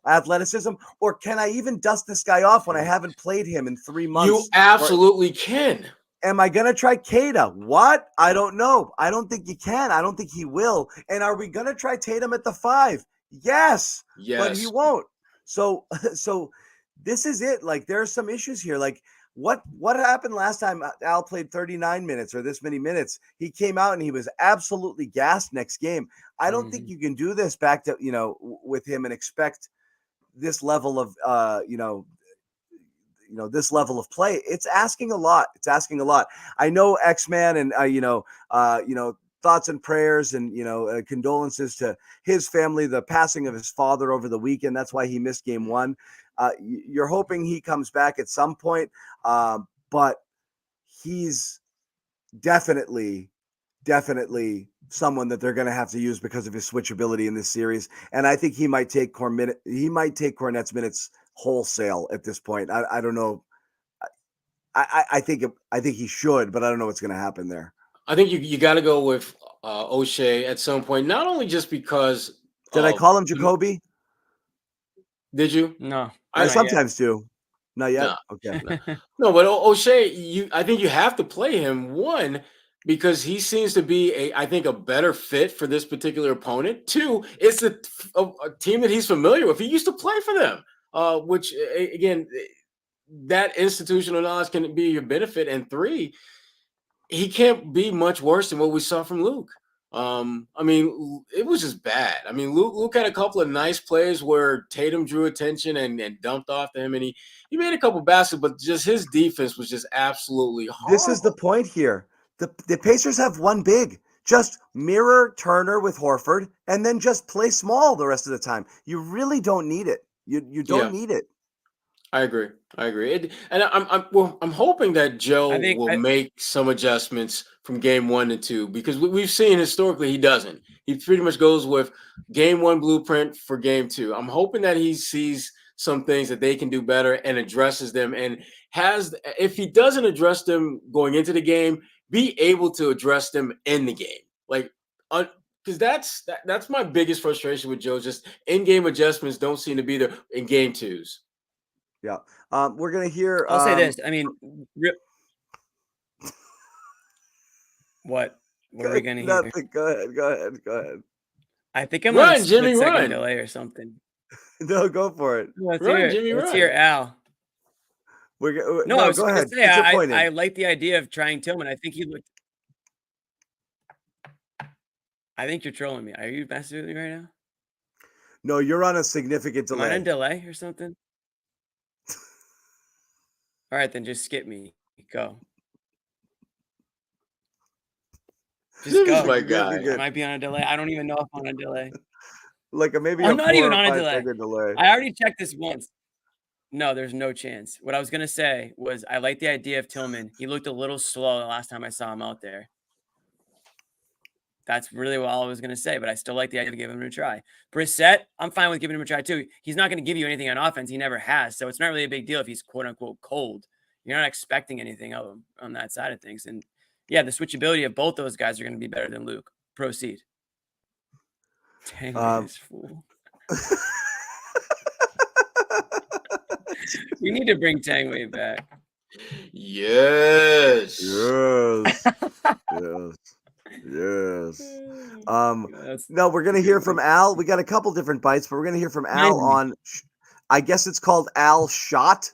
athleticism? Or can I even dust this guy off when I haven't played him in 3 months? You absolutely can. Am I going to try Keita? What? I don't know. I don't think you can. I don't think he will. And are we going to try Tatum at the 5? Yes. But he won't. So this is it. Like, there are some issues here. Like, what happened last time Al played 39 minutes or this many minutes? He came out and he was absolutely gassed next game. I don't think you can do this back to, with him and expect this level of, this level of play. It's asking a lot. I know X-Man and, thoughts and prayers and, condolences to his family, the passing of his father over the weekend. That's why he missed game 1. You're hoping he comes back at some point. But he's definitely someone that they're going to have to use because of his switchability in this series. And I think he might take Cornet's minutes wholesale at this point. I don't know. I think he should, but I don't know what's going to happen there. I think you got to go with O'Shea at some point, not only just because. Did I call him Jacoby? Did you? No. I sometimes do. Not yet? No. Okay. No, but O'Shea, I think you have to play him, one, because he seems to be I think a better fit for this particular opponent. 2, it's a team that he's familiar with. He used to play for them, which, again, that institutional knowledge can be your benefit. And 3, he can't be much worse than what we saw from Luke. It was just bad. I mean, Luke had a couple of nice plays where Tatum drew attention and dumped off to him, and he made a couple baskets, but just his defense was just absolutely horrible. This is the point here. The Pacers have one big. Just mirror Turner with Horford and then just play small the rest of the time. You really don't need it. You don't need it. I agree. And I'm hoping that Joe will make some adjustments from game 1 to 2, because we've seen historically he doesn't. He pretty much goes with game 1 blueprint for game 2. I'm hoping that he sees some things that they can do better and addresses them, and if he doesn't address them going into the game, be able to address them in the game. Like Because that's my biggest frustration with Joe. Just in-game adjustments don't seem to be there in game twos. Yeah. We're gonna hear. I'll say this. I mean, what are we gonna hear? Nothing. Go ahead. I think I'm Run, on a Jimmy, split-second run. delay or something. No, go for it. Let's Run, hear it. Jimmy, Let's run. hear Al. No, I was go going to ahead. say, Get your I point in. I like the idea of trying Tillman. I think he looked. I think you're trolling me. Are you messing with me right now? No, you're on a significant Am I on delay. delay or something? All right, then just skip me. Go. Just Jimmy's go. my You're good, guy. you're good. I might be on a delay. I don't even know if I'm on a delay. Like maybe I'm a not 4 even or on a 5 delay. second delay. I already checked this once. No, there's no chance. What I was going to say was I like the idea of Tillman. He looked a little slow the last time I saw him out there. That's really all I was going to say, but I still like the idea of giving him a try. Brissett, I'm fine with giving him a try too. He's not going to give you anything on offense. He never has. So it's not really a big deal if he's quote unquote cold. You're not expecting anything of him on that side of things. And yeah, the switchability of both those guys are going to be better than Luke. Proceed. Dang this fool. We need to bring Tangway back. Yes. Yes. No, we're gonna hear from Al. We got a couple different bites, but we're gonna hear from Al on. I guess it's called Al Shot.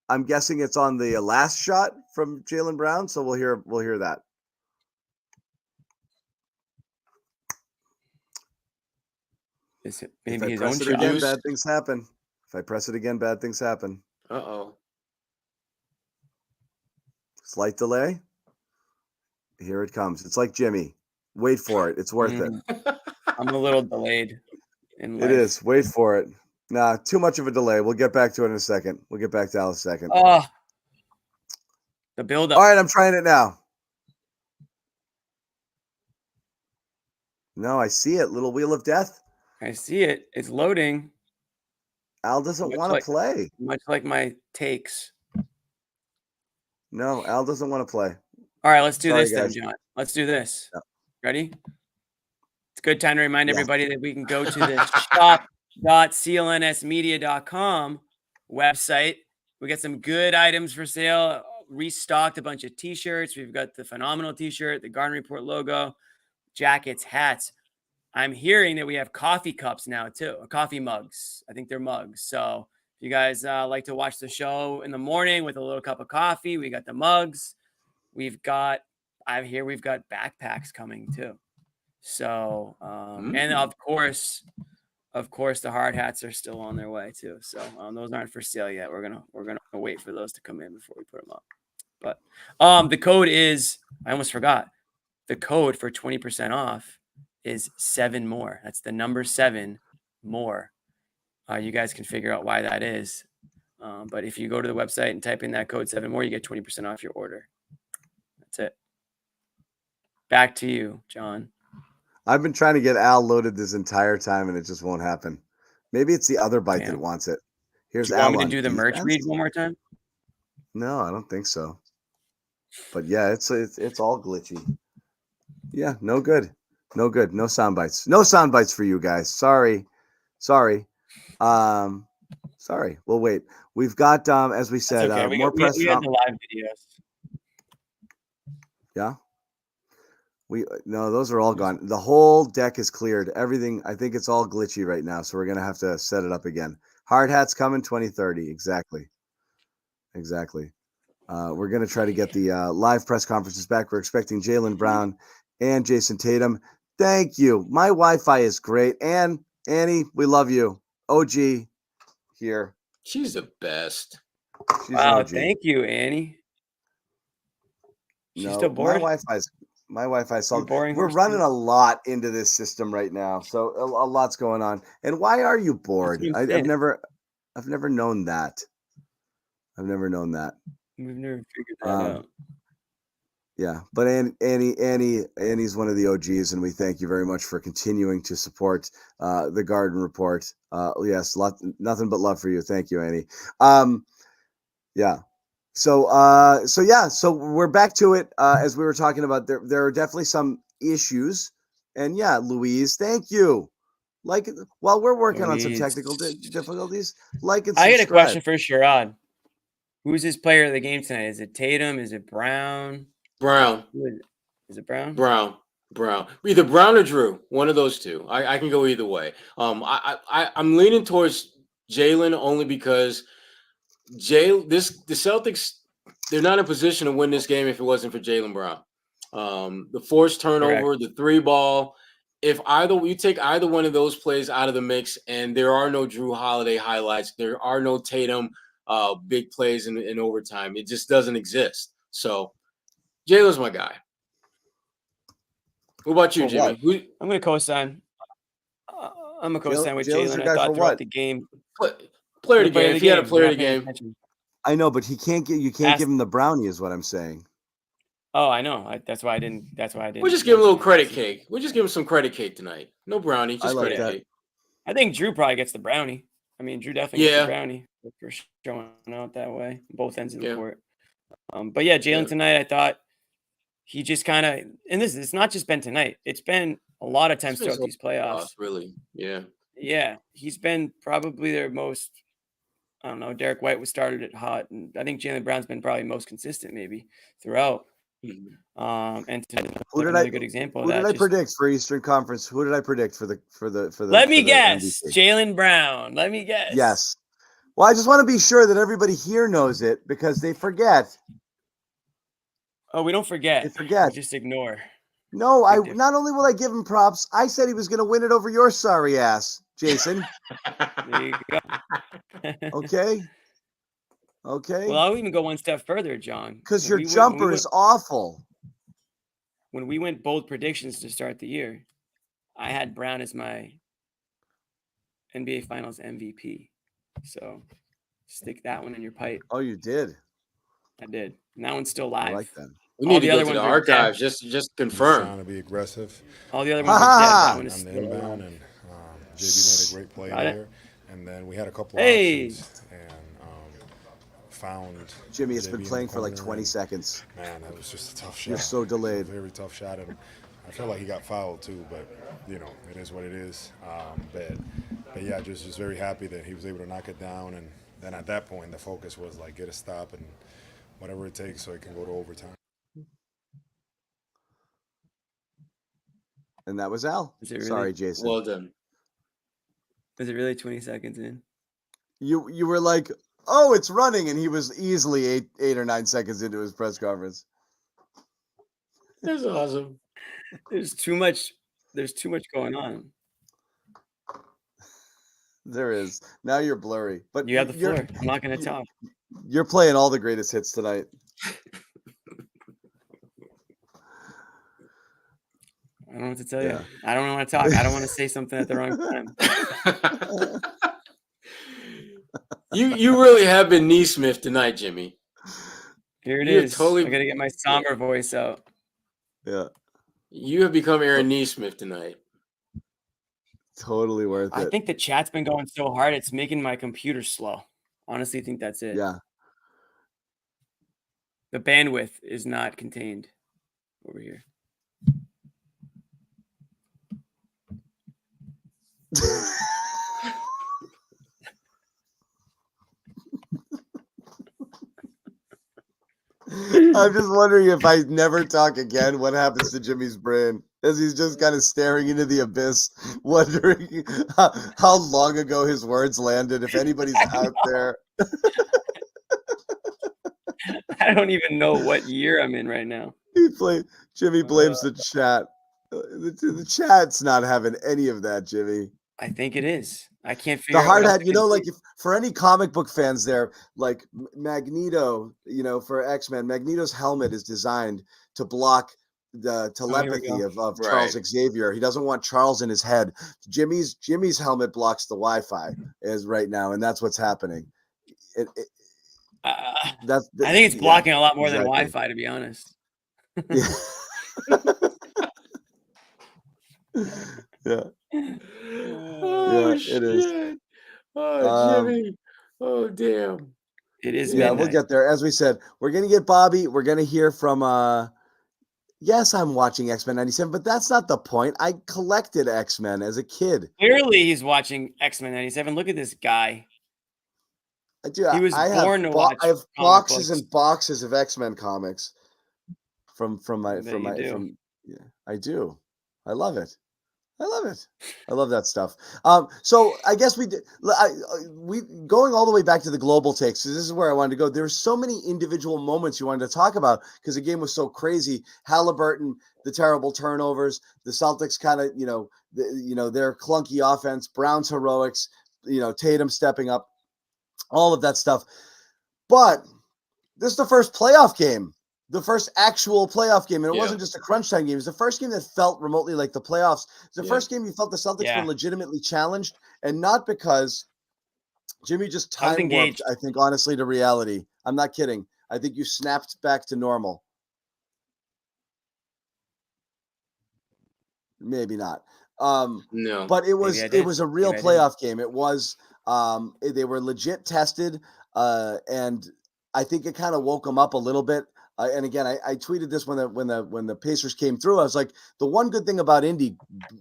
I'm guessing it's on the last shot from Jaylen Brown. So we'll hear that. Maybe his press own it shot. again, bad things happen. If I press it again, bad things happen. Uh-oh. Slight delay. Here it comes. It's like Jimmy. Wait for it. It's worth it. I'm a little delayed in life. It is. Wait for it. Nah, too much of a delay. We'll get back to it in a second. We'll get back to Al in a second. Oh, the build-up. All right, I'm trying it now. No, I see it. Little wheel of death. I see it. It's loading. Al doesn't want to play. Much like my takes. No, Al doesn't want to play. All right, let's do Sorry, this then, guys. John. Let's do this. Yeah. Ready? It's a good time to remind Yes. everybody that we can go to the shop.clnsmedia.com website. We got some good items for sale. Restocked a bunch of t-shirts. We've got the phenomenal t-shirt, the Garden Report logo, jackets, hats. I'm hearing that we have coffee cups now too, coffee mugs. I think they're mugs. So if you guys like to watch the show in the morning with a little cup of coffee, we got the mugs. We've got backpacks coming too. So, and of course, the hard hats are still on their way too. So those aren't for sale yet. We're gonna wait for those to come in before we put them up. But the code is, I almost forgot. The code for 20% off is 7 more. That's the number 7 more. You guys can figure out why that is. But if you go to the website and type in that code 7 more, you get 20% off your order. That's it. Back to you, John. I've been trying to get Al loaded this entire time, and it just won't happen. Maybe it's the other bite that wants it. Here's Do you Al. want me to do the merch read one more time? No, I don't think so. But yeah, it's all glitchy. Yeah, no good. No good. No sound bites. No sound bites for you guys. Sorry. Sorry. We'll wait. We've got, as we said, more press. We had the live videos. Yeah. No, those are all gone. The whole deck is cleared. Everything. I think it's all glitchy right now. So we're going to have to set it up again. Hard hats coming 2030. Exactly. We're going to try to get the live press conferences back. We're expecting Jaylen Brown and Jason Tatum. Thank you. My Wi-Fi is great. And Annie, we love you. OG here. She's the best. Wow, thank you, Annie. She's still bored. My Wi-Fi is solid. Boring. We're running a lot into this system right now, so a lot's going on. And why are you bored? I've never known that. We've never figured that out. Yeah, but Annie's one of the OGs, and we thank you very much for continuing to support the Garden Report. Yes, nothing but love for you. Thank you, Annie. Yeah. So we're back to it. As we were talking about, there are definitely some issues And yeah, Louise, thank you. Like while we're working on some Louise. technical difficulties, like and I subscribe. get a question for Sherrod. Who's his player of the game tonight? Is it Tatum? Is it Brown? Brown. Is it Brown? Brown. Either Brown or Jrue. One of those two. I can go either way. I'm leaning towards Jaylen only because the Celtics, they're not in position to win this game if it wasn't for Jaylen Brown. The forced turnover, the 3-ball. If you take either one of those plays out of the mix, and there are no Jrue Holiday highlights, there are no Tatum big plays in overtime. It just doesn't exist. So Jaylen's my guy. What about you, Jimmy? I'm going to co-sign. I'm a co-sign with Jaylen. I thought throughout the game. Player of the game. If he had a player of the game. I know, but you can't give him the brownie, is what I'm saying. Oh, I know. That's why I didn't. We'll just give him a little credit cake. We'll just give him some credit cake tonight. No brownie, just credit cake. I think Jrue probably gets the brownie. I mean, Jrue definitely gets the brownie for showing out that way, both ends of the court. But yeah, Jaylen tonight, I thought he just kind of, and it's not just been tonight. It's been a lot of times throughout these playoffs. Really, yeah. Yeah, he's been probably their most. I don't know. Derek White was started it hot, and I think Jaylen Brown's been probably most consistent maybe throughout. And another good example. Who did I predict for Eastern Conference? Who did I predict for the? Let me guess, Jaylen Brown. Let me guess. Yes. Well, I just want to be sure that everybody here knows it because they forget. Oh, we don't forget. They forget. We just ignore. No, not only will I give him props, I said he was going to win it over your sorry ass, Jason. There you go. Okay. Well, I'll even go one step further, John. Because your jumper is awful. When we went bold predictions to start the year, I had Brown as my NBA Finals MVP. So stick that one in your pipe. Oh, you did? I did. And that one's still live. I like that. We need to go to the archives just confirm. Trying to be aggressive. All the other ones are dead. That one is On the still inbound, and JB made a great play there. And then we had a couple options and found Jimmy. It's been playing for like 20 seconds. Man, that was just a tough shot. You're so delayed. Very tough shot, and I feel like he got fouled too. But it is what it is. But yeah, just very happy that he was able to knock it down. And then at that point, the focus was like get a stop and whatever it takes so it can go to overtime. And that was Al. Really? Sorry, Jason. Well done. Is it really 20 seconds in? You were like, oh, it's running, and he was easily eight or 9 seconds into his press conference. That's awesome. There's too much going on. There is. Now you're blurry. But you have the floor. I'm not going to talk. You're playing all the greatest hits tonight. I don't know what to tell you. I don't want to talk. I don't want to say something at the wrong time. You really have been Neesmith tonight, Jimmy. Here it is. I got to get my somber voice out. Yeah. You have become Aaron Neesmith tonight. Totally worth it. I think the chat's been going so hard, it's making my computer slow. Honestly, I think that's it. Yeah. The bandwidth is not contained over here. I'm just wondering if I never talk again, what happens to Jimmy's brain as he's just kind of staring into the abyss, wondering how long ago his words landed, if anybody's out there. I don't even know what year I'm in right now. Jimmy blames the chat. The chat's not having any of that, Jimmy. I think it is. I can't figure the hard hat. Like if, for any comic book fans there, like Magneto, for X-Men, Magneto's helmet is designed to block the telepathy of Charles Xavier. He doesn't want Charles in his head. Jimmy's helmet blocks the Wi-Fi is right now, and that's what's happening. I think it's blocking a lot more than Wi-Fi, to be honest. Yeah. Oh, it is. Oh, Jimmy. Oh, damn. It is. Yeah, we'll get there. As we said, we're gonna get Bobby. We're gonna hear from Yes, I'm watching X-Men 97, but that's not the point. I collected X-Men as a kid. Clearly, he's watching X-Men 97. Look at this guy. I do. He was born to watch I have comic boxes books. and boxes of X-Men comics from I do. I love it. I love that stuff. So I guess we going all the way back to the global takes. So this is where I wanted to go. There's so many individual moments you wanted to talk about because the game was so crazy. Halliburton, the terrible turnovers, the Celtics kind of, their clunky offense, Brown's heroics, Tatum stepping up, all of that stuff. But this is the first playoff game. The first actual playoff game. And it wasn't just a crunch time game. It was the first game that felt remotely like the playoffs. It's the first game you felt the Celtics were legitimately challenged, and not because Jimmy just time warped, I think, honestly, to reality. I'm not kidding. I think you snapped back to normal. Maybe not. No. But it was a real playoff game. It was they were legit tested, and I think it kind of woke them up a little bit. And again, I tweeted this when the Pacers came through. I was like, the one good thing about Indy,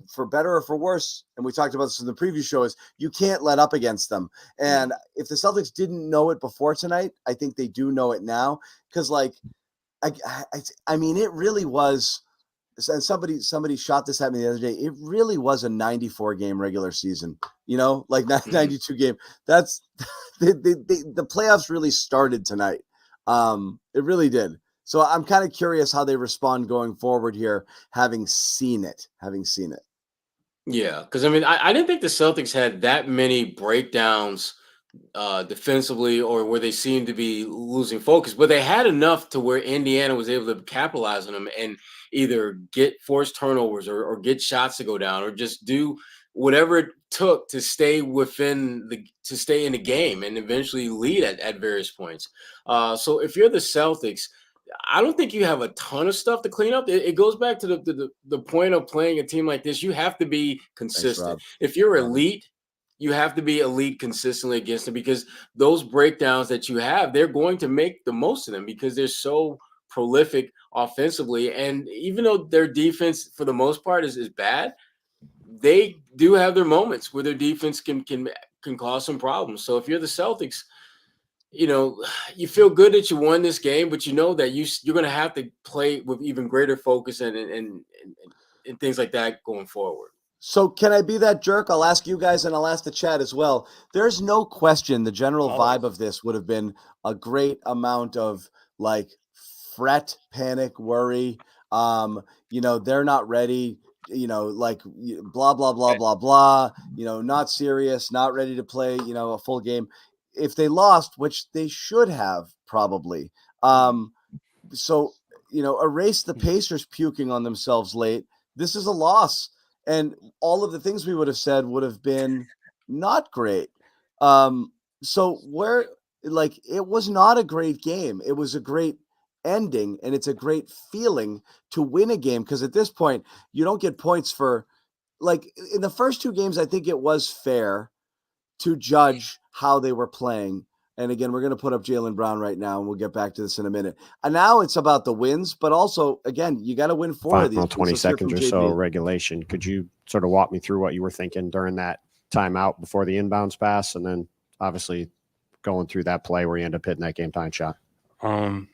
for better or for worse, and we talked about this in the preview show, is you can't let up against them. And if the Celtics didn't know it before tonight, I think they do know it now. Because I mean, it really was. And somebody shot this at me the other day. It really was a 94 game regular season. 92 game. That's the playoffs really started tonight. It really did. So I'm kind of curious how they respond going forward here, having seen it. Yeah, because I mean, I didn't think the Celtics had that many breakdowns defensively, or where they seemed to be losing focus, but they had enough to where Indiana was able to capitalize on them and either get forced turnovers or get shots to go down, or just do whatever it took to stay in the game and eventually lead at various points. So if you're the Celtics, I don't think you have a ton of stuff to clean up. It goes back to the point of playing a team like this. You have to be consistent. Thanks, if you're elite, you have to be elite consistently against them, because those breakdowns that you have, they're going to make the most of them because they're so prolific offensively. And even though their defense for the most part is bad, they do have their moments where their defense can cause some problems. So if you're the Celtics, you feel good that you won this game, but you know that you're going to have to play with even greater focus and things like that going forward. So can I be that jerk? I'll ask you guys, and I'll ask the chat as well. There's no question the general vibe of this would have been a great amount of fret, panic, worry. They're not ready. Blah, blah, blah, blah, blah. Not serious, not ready to play, a full game. If they lost, which they should have probably. Erase the Pacers puking on themselves late. This is a loss. And all of the things we would have said would have been not great. It was not a great game. It was a great ending, and it's a great feeling to win a game, because at this point, you don't get points for, in the first two games, I think it was fair to judge how they were playing. And again, we're going to put up Jaylen Brown right now, and we'll get back to this in a minute. And now it's about the wins, but also, again, you got to win four of these. Final 20 seconds or so regulation. Could you sort of walk me through what you were thinking during that timeout before the inbounds pass, and then obviously going through that play where you end up hitting that game-tying shot? One,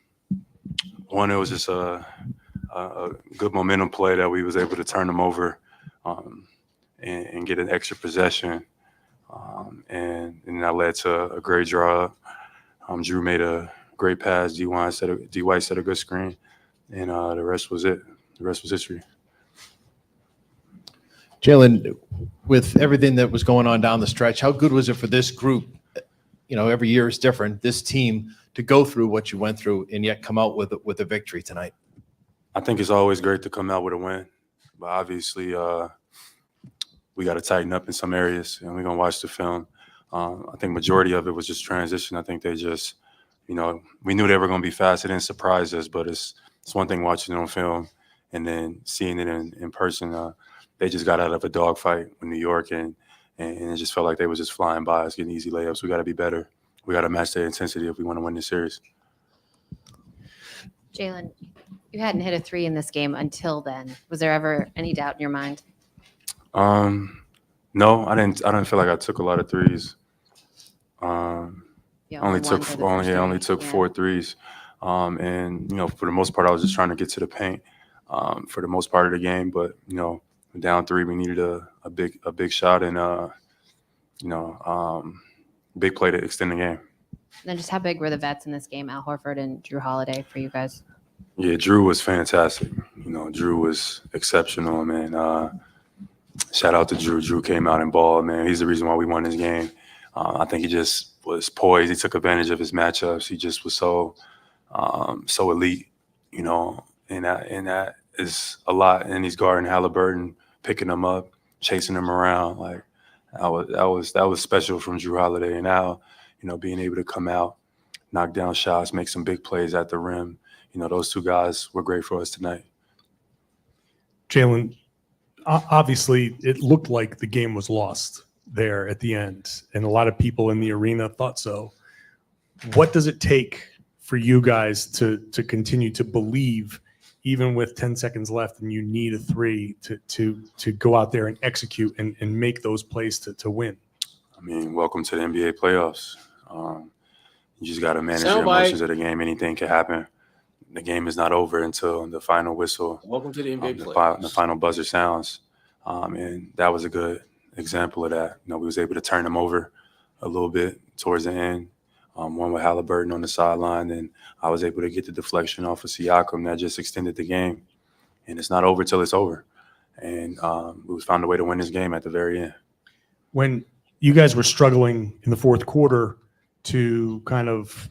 it was just a good momentum play that we was able to turn them over and get an extra possession. And that led to a great draw. Jrue made a great pass. D-White set a good screen, and the rest was it. The rest was history. Jaylen, with everything that was going on down the stretch, how good was it for this group? Every year is different. This team to go through what you went through and yet come out with a victory tonight. I think it's always great to come out with a win, but obviously we got to tighten up in some areas, and we're going to watch the film. I think majority of it was just transition. I think they just, we knew they were going to be fast. It didn't surprise us, but it's one thing watching it on film and then seeing it in person. They just got out of a dogfight with New York, and it just felt like they was just flying by us, getting easy layups. We got to be better. We got to match their intensity if we want to win this series. Jaylen, you hadn't hit a 3 in this game until then. Was there ever any doubt in your mind? No, I didn't feel like I took a lot of threes. Yeah, only one took for the only first yeah, only three. took Yeah. 4 threes. And for the most part, I was just trying to get to the paint for the most part of the game. But down 3, we needed a big shot and big play to extend the game. And then just how big were the vets in this game, Al Horford and Jrue Holiday, for you guys? Yeah, Jrue was fantastic. Jrue was exceptional, man. Shout out to Jrue. Jrue came out and balled, man. He's the reason why we won this game. I think he just was poised. He took advantage of his matchups. He just was so elite, and that is a lot. And he's guarding Halliburton, picking him up, chasing him around. Like that was special from Jrue Holiday. And now, being able to come out, knock down shots, make some big plays at the rim. Those two guys were great for us tonight. Jaylen, obviously, it looked like the game was lost there at the end, and a lot of people in the arena thought so. What does it take for you guys to continue to believe, even with 10 seconds left, and you need a 3 to go out there and execute and make those plays to win? I mean, welcome to the NBA playoffs. You just got to manage your emotions of the game. Anything can happen. The game is not over until the final whistle. Welcome to the NBA playoffs. The final buzzer sounds. And that was a good example of that. We was able to turn them over a little bit towards the end. One with Halliburton on the sideline, and I was able to get the deflection off of Siakam that just extended the game. And it's not over till it's over. And we found a way to win this game at the very end. When you guys were struggling in the fourth quarter to kind of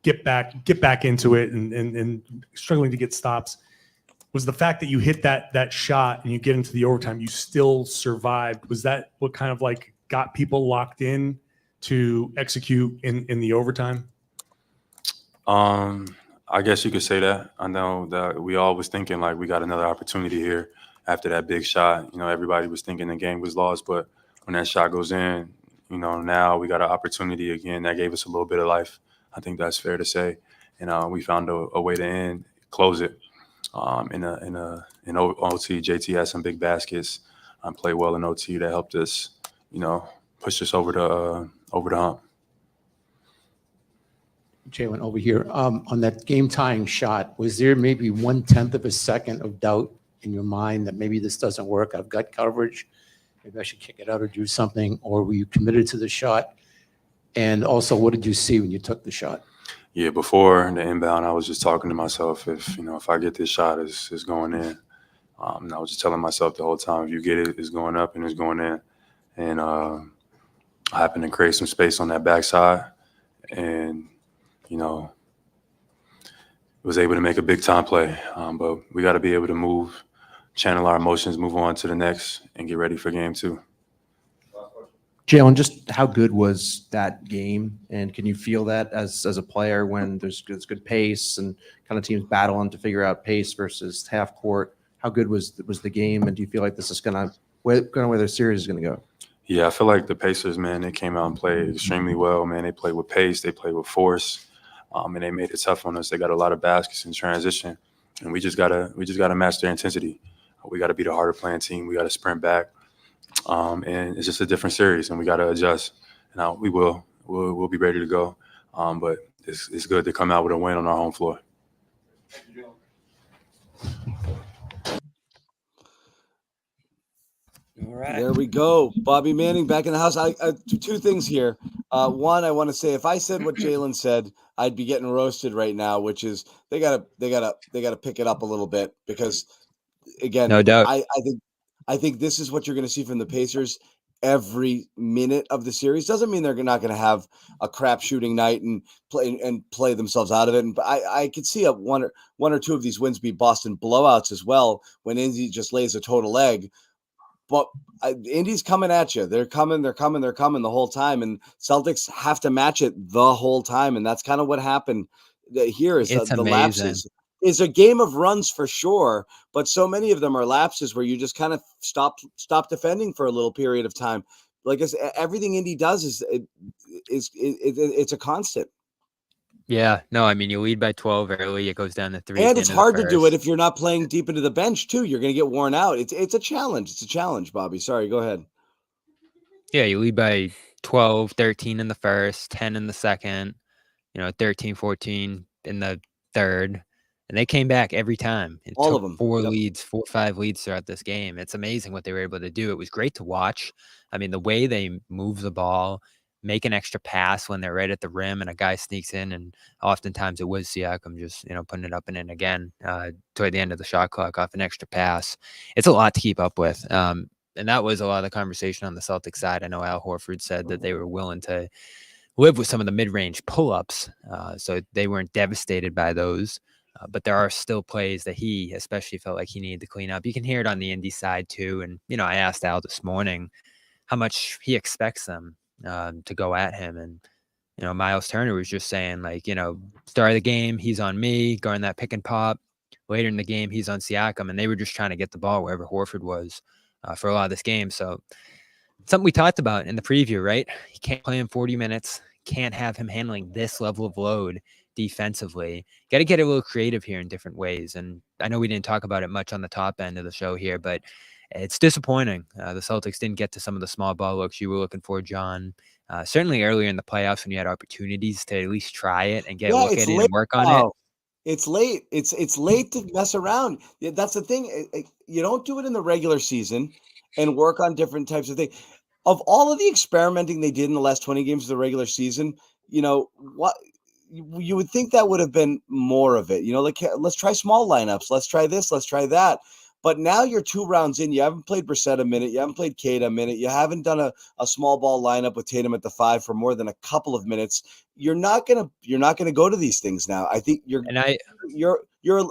get back into it and struggling to get stops, was the fact that you hit that shot and you get into the overtime, you still survived? Was that what kind of like got people locked in to execute in the overtime? I guess you could say that. I know that we all was thinking like we got another opportunity here after that big shot. Everybody was thinking the game was lost, but when that shot goes in, now we got an opportunity again that gave us a little bit of life. I think that's fair to say. And we found a way to close it. In OT, JT had some big baskets. Played well in OT that helped us, push us over the hump. Jaylen, over here, on that game-tying shot, was there maybe 1/10 of a second of doubt in your mind that maybe this doesn't work? I've got coverage. Maybe I should kick it out or do something. Or were you committed to the shot? And also, what did you see when you took the shot? Yeah, before the inbound, I was just talking to myself. If I get this shot, it's going in. And I was just telling myself the whole time, if you get it, it's going up and it's going in. And I happened to create some space on that backside, and was able to make a big time play. But we got to be able to move, channel our emotions, move on to the next, and get ready for game 2. Jaylen, just how good was that game? And can you feel that as a player when there's good pace and kind of teams battling to figure out pace versus half court? How good was the game? And do you feel like this is where their series is going to go? Yeah, I feel like the Pacers, man, they came out and played extremely well, man. They played with pace, they played with force, and they made it tough on us. They got a lot of baskets in transition, and we just gotta match their intensity. We got to be the harder playing team. We got to sprint back. And it's just a different series, and we got to adjust. Now we'll be ready to go. But it's good to come out with a win on our home floor. All right. There we go. Bobby Manning back in the house. I two things here. One, I want to say if I said what Jaylen said, I'd be getting roasted right now, which is they gotta pick it up a little bit because again, no doubt. I think this is what you're going to see from the Pacers every minute of the series. Doesn't mean they're not going to have a crap shooting night and play themselves out of it. And I could see one or two of these wins be Boston blowouts as well when Indy just lays a total egg. But Indy's coming at you. They're coming the whole time, and Celtics have to match it the whole time, and that's kind of what happened here. Is the lapses. Is a game of runs for sure, but so many of them are lapses where you just kind of stop defending for a little period of time. Like I said, everything Indy does is it's a constant. Yeah, no, I mean, you lead by 12 early, it goes down to 3 at And the it's end of the hard to do it first. if you're not playing deep into the bench too. You're going to get worn out. It's a challenge. It's a challenge, Bobby. Sorry, go ahead. Yeah, you lead by 12, 13 in the first, 10 in the second, 13, 14 in the third. And they came back every time. It All of took them. 4 Yep. leads, 4 or 5 leads throughout this game. It's amazing what they were able to do. It was great to watch. I mean, the way they move the ball, make an extra pass when they're right at the rim and a guy sneaks in, and oftentimes it was Siakam just, putting it up and in again toward the end of the shot clock off an extra pass. It's a lot to keep up with. And that was a lot of the conversation on the Celtics side. I know Al Horford said that they were willing to live with some of the mid-range pull-ups, so they weren't devastated by those. But there are still plays that he especially felt like he needed to clean up. You can hear it on the Indy side too. And, I asked Al this morning how much he expects them to go at him. And, Miles Turner was just saying, like, start of the game, he's on me, guarding that pick and pop. Later in the game, he's on Siakam. And they were just trying to get the ball wherever Horford was for a lot of this game. So something we talked about in the preview, right? You can't play him 40 minutes. Can't have him handling this level of load defensively. Got to get a little creative here in different ways. And I know we didn't talk about it much on the top end of the show here, but it's disappointing. The Celtics didn't get to some of the small ball looks you were looking for, John. Certainly earlier in the playoffs when you had opportunities to at least try it and get a look at it and work on it. It's late. It's late to mess around. That's the thing. You don't do it in the regular season and work on different types of things. Of all of the experimenting they did in the last 20 games of the regular season, what you would think that would have been more of it. Like, let's try small lineups. Let's try this. Let's try that. But now you're 2 rounds in. You haven't played Brissett a minute. You haven't played Kate a minute. You haven't done a small ball lineup with Tatum at the 5 for more than a couple of minutes. You're not gonna go to these things now. I think you're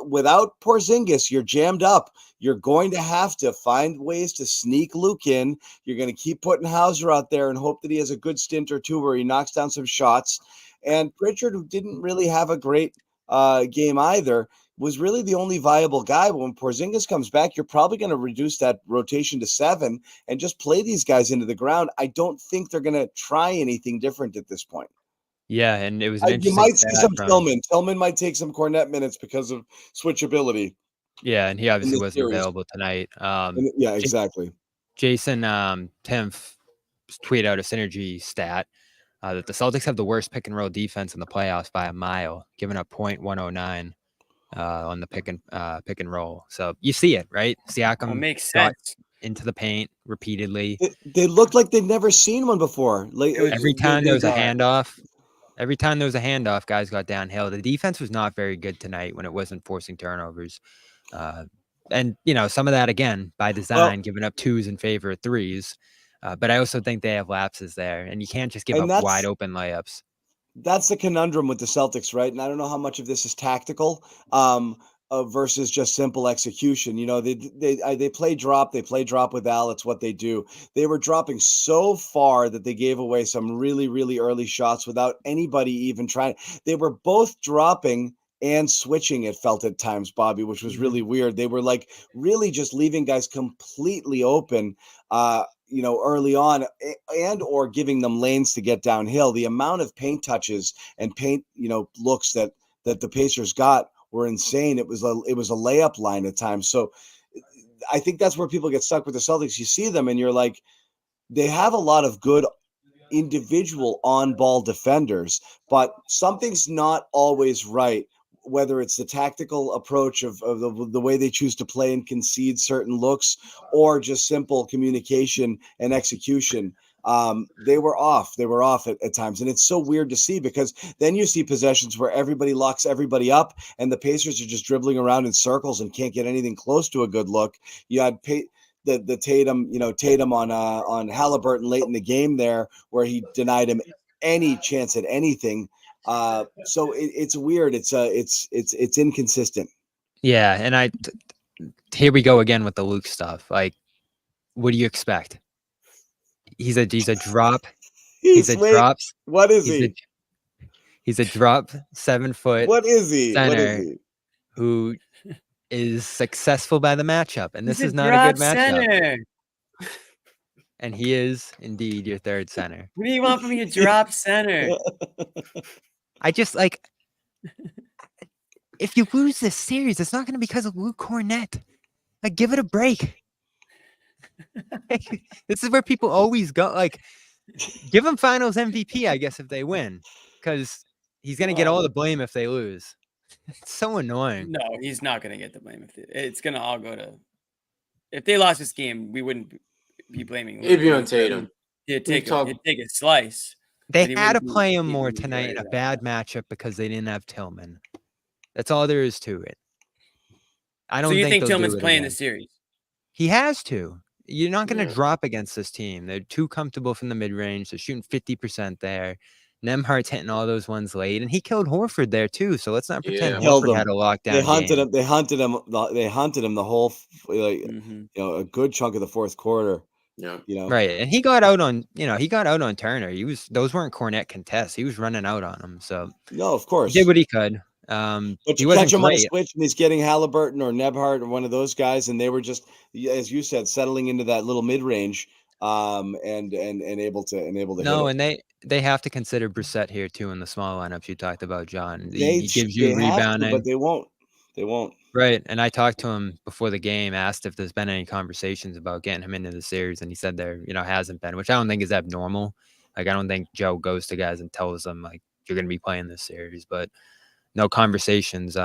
without Porzingis. You're jammed up. You're going to have to find ways to sneak Luke in. You're going to keep putting Hauser out there and hope that he has a good stint or two where he knocks down some shots. And Pritchard, who didn't really have a great game either, was really the only viable guy. But when Porzingis comes back, you're probably going to reduce that rotation to 7 and just play these guys into the ground. I don't think they're going to try anything different at this point. Yeah, and it was an You interesting might see stat some from Tillman. Tillman might take some Cornet minutes because of switchability. Yeah, and he obviously this wasn't series. available tonight. Yeah, exactly. Jason Timpf tweeted out a synergy stat that the Celtics have the worst pick and roll defense in the playoffs by a mile, giving up .109 on the pick and roll. So you see it, right? Siakam makes got sense. into the paint repeatedly. They looked like they'd never seen one before. Like every time there was a handoff, guys got downhill. The defense was not very good tonight when it wasn't forcing turnovers. And, some of that, again, by design, giving up 2s in favor of 3s. But I also think they have lapses there, and you can't just give up wide open layups. That's the conundrum with the Celtics, right? And I don't know how much of this is tactical versus just simple execution. They play drop. They play drop with Al. It's what they do. They were dropping so far that they gave away some really, really early shots without anybody even trying. They were both dropping and switching, it felt at times, Bobby, which was really weird. They were like really just leaving guys completely open, early on, and or giving them lanes to get downhill. The amount of paint touches and paint, looks that the Pacers got were insane. It was a layup line at times. So I think that's where people get stuck with the Celtics. You see them and you're like, they have a lot of good individual on-ball defenders, but something's not always right. Whether it's the tactical approach of the way they choose to play and concede certain looks, or just simple communication and execution, they were off. They were off at times. And it's so weird to see, because then you see possessions where everybody locks everybody up and the Pacers are just dribbling around in circles and can't get anything close to a good look. You had the Tatum on Halliburton late in the game there, where he denied him any chance at anything. So it's weird. It's inconsistent. Yeah, and here we go again with the Luke stuff. Like, what do you expect? He's a drop. Drops. What is he? He's a drop 7 foot. What is he? Center who is successful by the matchup, and this is not a good matchup. Center. And he is indeed your third center. What do you want from your drop center? I just If you lose this series, it's not going to be because of Luke Cornett. Like, give it a break. This is where people always go. Like, give him Finals MVP, I guess, if they win, because he's going to get all the blame if they lose. It's so annoying. No, he's not going to get the blame. It's going to all go to. If they lost this game, we wouldn't be blaming. It'd be on Tatum. He'd take a slice. They had to play him more tonight in a bad matchup because they didn't have Tillman. That's all there is to it. I don't. So you think they'll Tillman's do it playing again. the series? He has to. You're not going to drop against this team. They're too comfortable from the mid range. They're shooting 50% there. Nemhart's hitting all those ones late, and he killed Horford there too. So let's not pretend Horford had a lockdown. They hunted game. him. They hunted him the whole, a good chunk of the fourth quarter. Yeah, right. And he got out on, Turner. Those weren't Cornett contests. He was running out on him. So no, of course, he did what he could. But he you wasn't catch him on a great. switch, and he's getting Halliburton or Nebhart or one of those guys, and they were just, as you said, settling into that little mid range, and able to No, hit and they have to consider Brissett here too in the small lineups you talked about, John. They He gives you have to, rebounding, but they won't. They won't. Right. And I talked to him before the game, asked if there's been any conversations about getting him into the series, and he said there, hasn't been, which I don't think is abnormal. Like, I don't think Joe goes to guys and tells them like you're going to be playing this series, but no conversations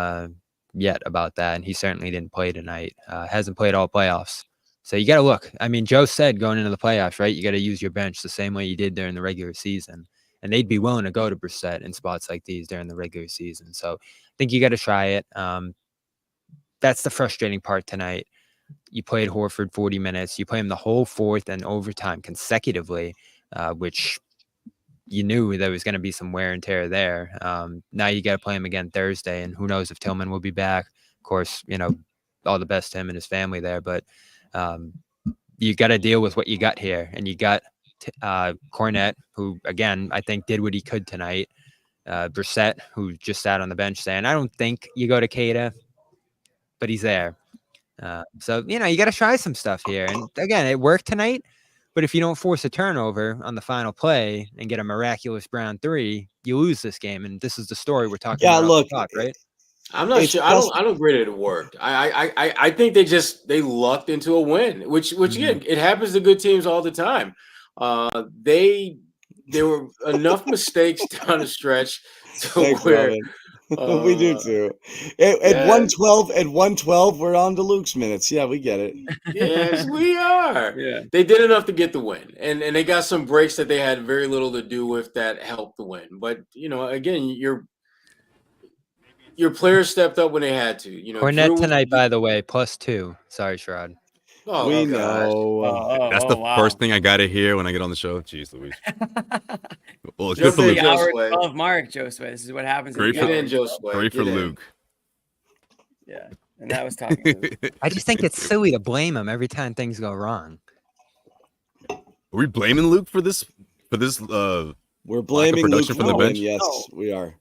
yet about that. And he certainly didn't play tonight. Hasn't played all playoffs. So you got to look. I mean, Joe said going into the playoffs, right? You got to use your bench the same way you did during the regular season. And they'd be willing to go to Brissett in spots like these during the regular season. So I think you got to try it. That's the frustrating part tonight. You played Horford 40 minutes. You play him the whole fourth and overtime consecutively, which you knew there was going to be some wear and tear there. Now you got to play him again Thursday, and who knows if Tillman will be back. Of course, all the best to him and his family there, but you got to deal with what you got here. And you got Cornett, who, again, I think did what he could tonight. Brissett, who just sat on the bench saying, I don't think you go to Cada, but he's there. So, you got to try some stuff here. And again, it worked tonight. But if you don't force a turnover on the final play and get a miraculous Brown 3, you lose this game. And this is the story we're talking about. Look, right? I'm not sure. I don't agree that it worked. I think they lucked into a win, which again, it happens to good teams all the time. There were enough mistakes down the stretch to where we do too. At 112, we're on to Luke's minutes. Yeah, we get it. Yes, we are. Yeah. They did enough to get the win, and they got some breaks that they had very little to do with that helped the win. But again, your players stepped up when they had to. Cornett tonight, by the way, +2. Sorry, Sherrod. Oh, we know. That's the first thing I got to hear when I get on the show. Jeez Louise. Well, it's good for Luke. Hour 12 mark, Josue. This is what happens. Great for Luke. Yeah, and that was talking. I just think it's silly to blame him every time things go wrong. Are we blaming Luke for this? We're blaming Luke from the bench. Yes, we are.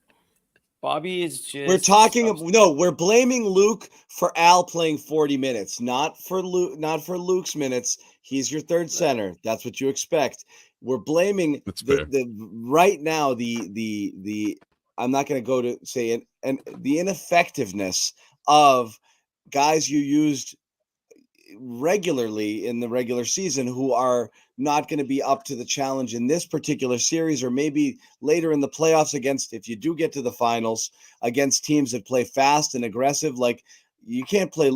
Bobby is just. We're blaming Luke for Al playing 40 minutes, not for Luke's minutes. He's your third center. That's what you expect. We're blaming right now the I'm not going to go to say it, and the ineffectiveness of guys you used regularly in the regular season who are not going to be up to the challenge in this particular series, or maybe later in the playoffs if you do get to the finals against teams that play fast and aggressive. Like, you can't play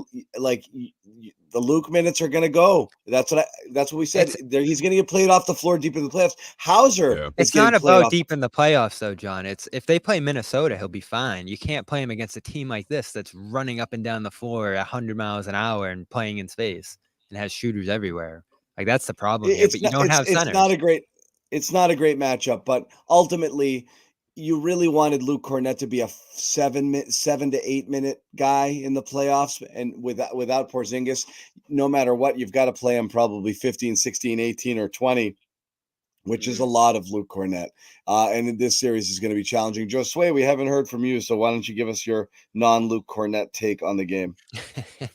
the Luke minutes are going to go. That's what we said. He's going to get played off the floor deep in the playoffs. Hauser. It's not about deep in the playoffs though, John. It's if they play Minnesota, he'll be fine. You can't play him against a team like this that's running up and down the floor 100 miles an hour and playing in space and has shooters everywhere. Like, that's the problem here, but you don't have centers. It's not a great matchup, but ultimately you really wanted Luke Cornett to be a 7 to 8 minute guy in the playoffs, and without Porzingis, no matter what, you've got to play him probably 15, 16, 18, or 20, which is a lot of Luke Cornett. And this series is going to be challenging. Josue, we haven't heard from you, so why don't you give us your non-Luke Cornett take on the game?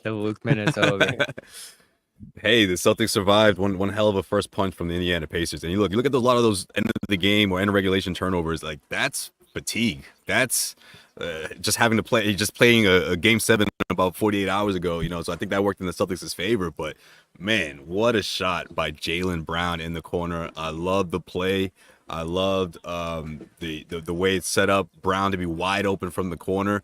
The Luke minutes over. Hey, the Celtics survived one hell of a first punch from the Indiana Pacers. And you look at a lot of those end of the game or end of regulation turnovers. Like, that's fatigue. That's just having to play, just playing a game 7 about 48 hours ago, so I think that worked in the Celtics' favor. But man, what a shot by Jaylen Brown in the corner. I loved the play. I loved the way it's set up. Brown to be wide open from the corner.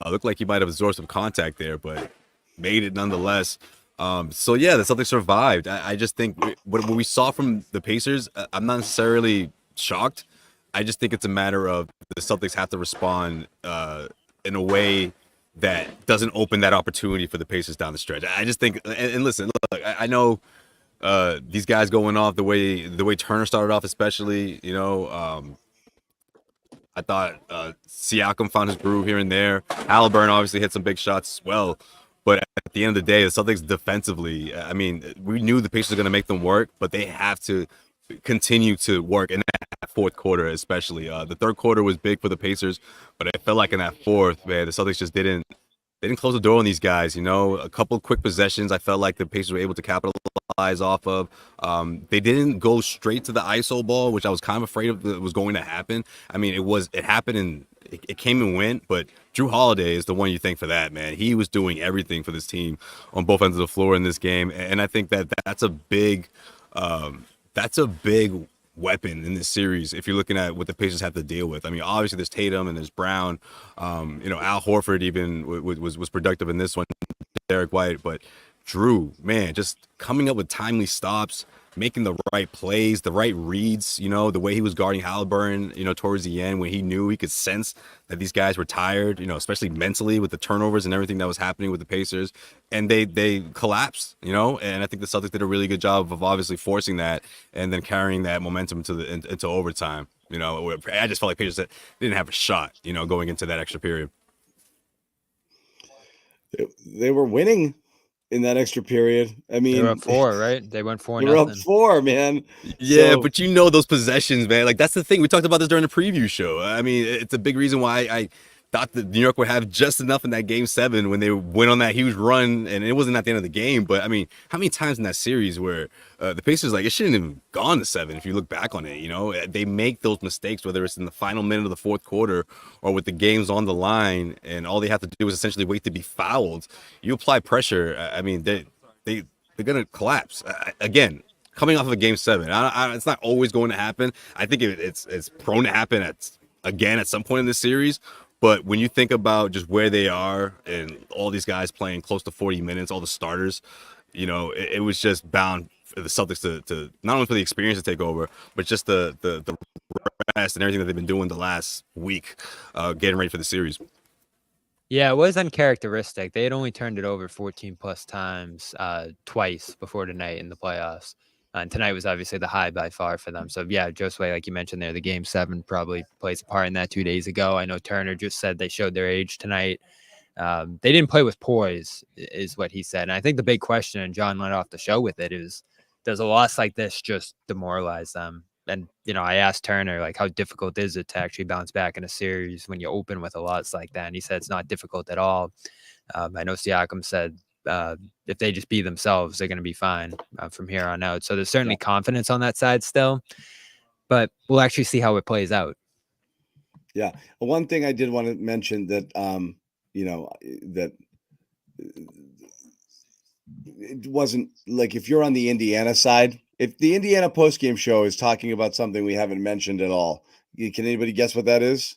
Looked like he might have absorbed some contact there, but made it nonetheless. So yeah, the Celtics survived. I just think what we saw from the Pacers, I'm not necessarily shocked. I just think it's a matter of the Celtics have to respond in a way that doesn't open that opportunity for the Pacers down the stretch. I just think, and listen, look, I know these guys going off the way Turner started off, especially, I thought Siakam found his groove here and there. Halliburton obviously hit some big shots as well. But at the end of the day, the Celtics defensively, I mean, we knew the Pacers were going to make them work, but they have to continue to work in that fourth quarter, especially. The third quarter was big for the Pacers, but I felt like in that fourth, man, the Celtics just didn't close the door on these guys. A couple quick possessions I felt like the Pacers were able to capitalize off of. They didn't go straight to the ISO ball, which I was kind of afraid of was going to happen. I mean, it happened and it came and went, but Jrue Holiday is the one you thank for that, man. He was doing everything for this team on both ends of the floor in this game, and I think that's a big weapon in this series if you're looking at what the Pacers have to deal with. I mean, obviously there's Tatum and there's Brown. Al Horford even was productive in this one, Derek White, but Jrue, man, just coming up with timely stops, making the right plays, the right reads, the way he was guarding Halliburton, towards the end when he knew he could sense that these guys were tired, especially mentally with the turnovers and everything that was happening with the Pacers. And they collapsed, and I think the Celtics did a really good job of obviously forcing that and then carrying that momentum into overtime. I just felt like Pacers didn't have a shot, going into that extra period. They were winning in that extra period. I mean, they were up 4, right? They went 4-0. They were up 4, man. Yeah, but those possessions, man. Like, that's the thing. We talked about this during the preview show. I mean, it's a big reason why I thought that New York would have just enough in that game 7 when they went on that huge run, and it wasn't at the end of the game. But I mean, how many times in that series where the Pacers, like, it shouldn't have gone to 7 if you look back on it, they make those mistakes, whether it's in the final minute of the fourth quarter or with the games on the line, and all they have to do is essentially wait to be fouled. You apply pressure, I mean, they're going to collapse. Again, coming off of a game 7, it's not always going to happen. I think it's prone to happen at some point in this series. But when you think about just where they are and all these guys playing close to 40 minutes, all the starters, it was just bound for the Celtics to not only for the experience to take over, but just the rest and everything that they've been doing the last week, getting ready for the series. Yeah, it was uncharacteristic. They had only turned it over 14 plus times twice before tonight in the playoffs. And tonight was obviously the high by far for them. So, yeah, Josue, like you mentioned there, the game 7 probably plays a part in that 2 days ago. I know Turner just said they showed their age tonight. They didn't play with poise, is what he said. And I think the big question, and John led off the show with it, is does a loss like this just demoralize them? And, I asked Turner, like, how difficult is it to actually bounce back in a series when you open with a loss like that? And he said it's not difficult at all. I know Siakam said, if they just be themselves, they're going to be fine from here on out. So there's certainly confidence on that side still, but we'll actually see how it plays out. Yeah. One thing I did want to mention that, that it wasn't like if you're on the Indiana side, if the Indiana postgame show is talking about something we haven't mentioned at all, can anybody guess what that is?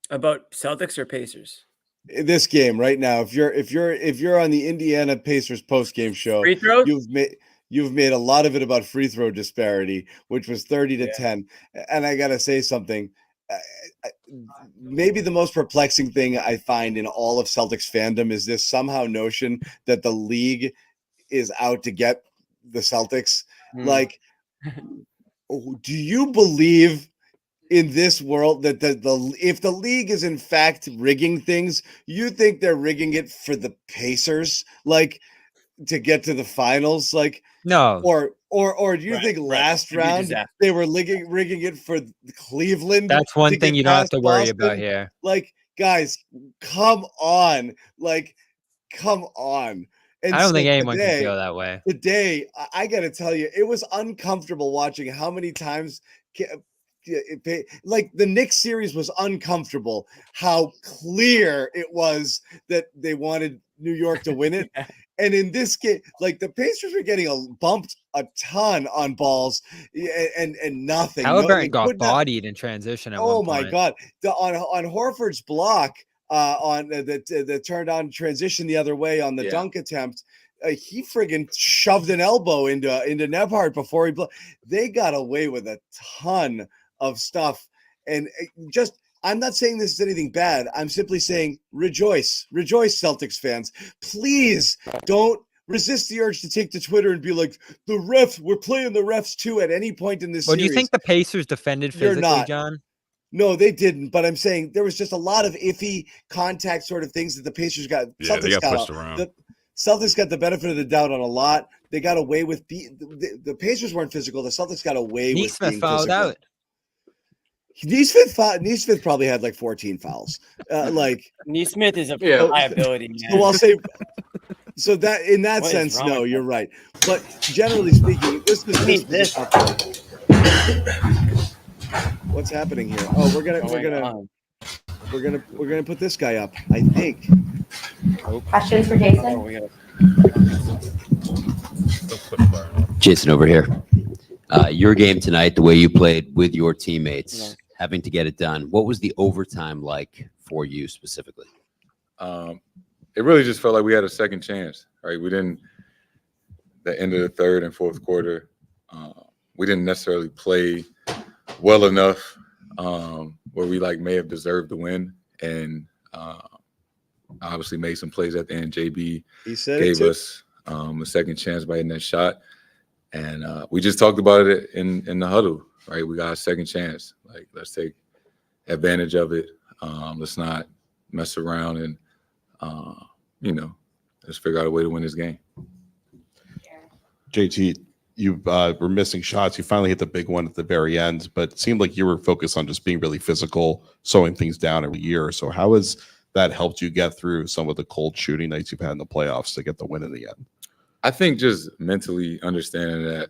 About Celtics or Pacers? This game right now, if you're on the Indiana Pacers post-game show, free throws? you've made a lot of it about free throw disparity, which was 30-10. And I gotta say something. Maybe the most perplexing thing I find in all of Celtics fandom is this somehow notion that the league is out to get the Celtics. Like, do you believe in this world that if the league is in fact rigging things, you think they're rigging it for the Pacers, like, to get to the finals? Like, no, or do you think last round they were rigging it for Cleveland? That's one thing you don't have to worry about here. Like, guys, come on. Like, come on. And I don't think anyone can feel that way. Today, I got to tell you, it was uncomfortable watching how many times like the Knicks series was uncomfortable. How clear it was that they wanted New York to win it. And in this game, like the Pacers were getting bumped a ton on balls and nothing. Halliburton got bodied in transition at one Oh my point. God! On Horford's block, on the turned on transition the other way on the dunk attempt, he friggin' shoved an elbow into Nebhart before he they got away with a ton of stuff, and just. I'm not saying this is anything bad. I'm simply saying rejoice, Celtics fans. Please don't resist the urge to take to Twitter and be like, the refs, we're playing the refs too at any point in this Well, series. do you think the Pacers defended physically, John? No, they didn't. But I'm saying there was just a lot of iffy contact sort of things that the Pacers got. Yeah, they got pushed around. The Celtics got the benefit of the doubt on a lot. They got away with the Pacers weren't physical. The Celtics got away with being fouled physical. out. Neesmith probably had like 14 fouls. Neesmith is a liability. Man. So I'll say. So that in that What is sense, wrong no, with you're right. But generally speaking, what's happening here? Oh, we're gonna put this guy up. I think. Questions for Jason? Jason over here. Your game tonight, the way you played with your teammates, having to get it done. What was the overtime like for you specifically? It really just felt like we had a second chance, right? We didn't, the end of the third and fourth quarter, we didn't necessarily play well enough where we may have deserved the win. And obviously made some plays at the end. JB gave us a second chance by hitting that shot. And we just talked about it in the huddle, right? We got a second chance. Let's take advantage of it. Let's not mess around and, let's figure out a way to win this game. JT, you were missing shots. You finally hit the big one at the very end, but it seemed like you were focused on just being really physical, slowing things down every year. So how has that helped you get through some of the cold shooting nights you've had in the playoffs to get the win in the end? I think just mentally understanding that,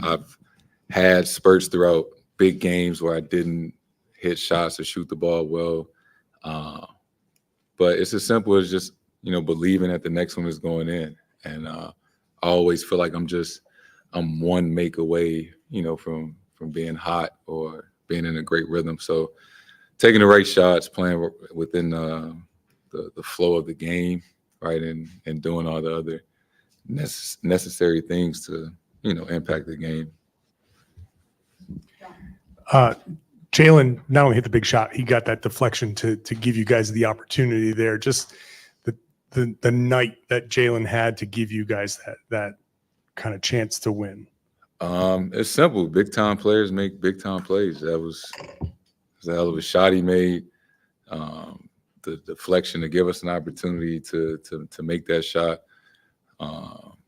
I've had spurts throughout big games where I didn't hit shots or shoot the ball well. But it's as simple as just, believing that the next one is going in. And I always feel like I'm one make away, from being hot or being in a great rhythm. So taking the right shots, playing within the flow of the game, right, and doing all the other necessary things to, impact the game. Jaylen not only hit the big shot, he got that deflection to give you guys the opportunity there. Just the night that Jaylen had to give you guys that kind of chance to win. It's simple. Big time players make big time plays. That was a hell of a shot he made. The deflection to give us an opportunity to make that shot.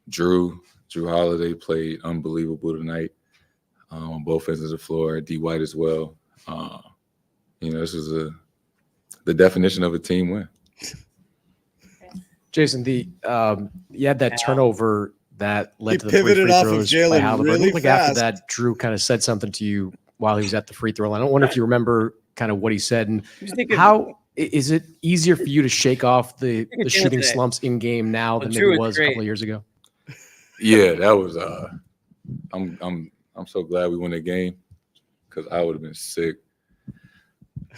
Jrue Holiday played unbelievable tonight on both ends of the floor. D White as well. This is the definition of a team win. Jason, you had that turnover that led to the pivoted free off of throws by Jaylen Halliburton. really Like fast. after that, Jrue kind of said something to you while he was at the free throw line. I don't wonder if you remember kind of what he said and how is it easier for you to shake off the shooting slumps in game now than maybe it was a couple of years ago? Yeah, that was. I'm so glad we won that game because I would have been sick.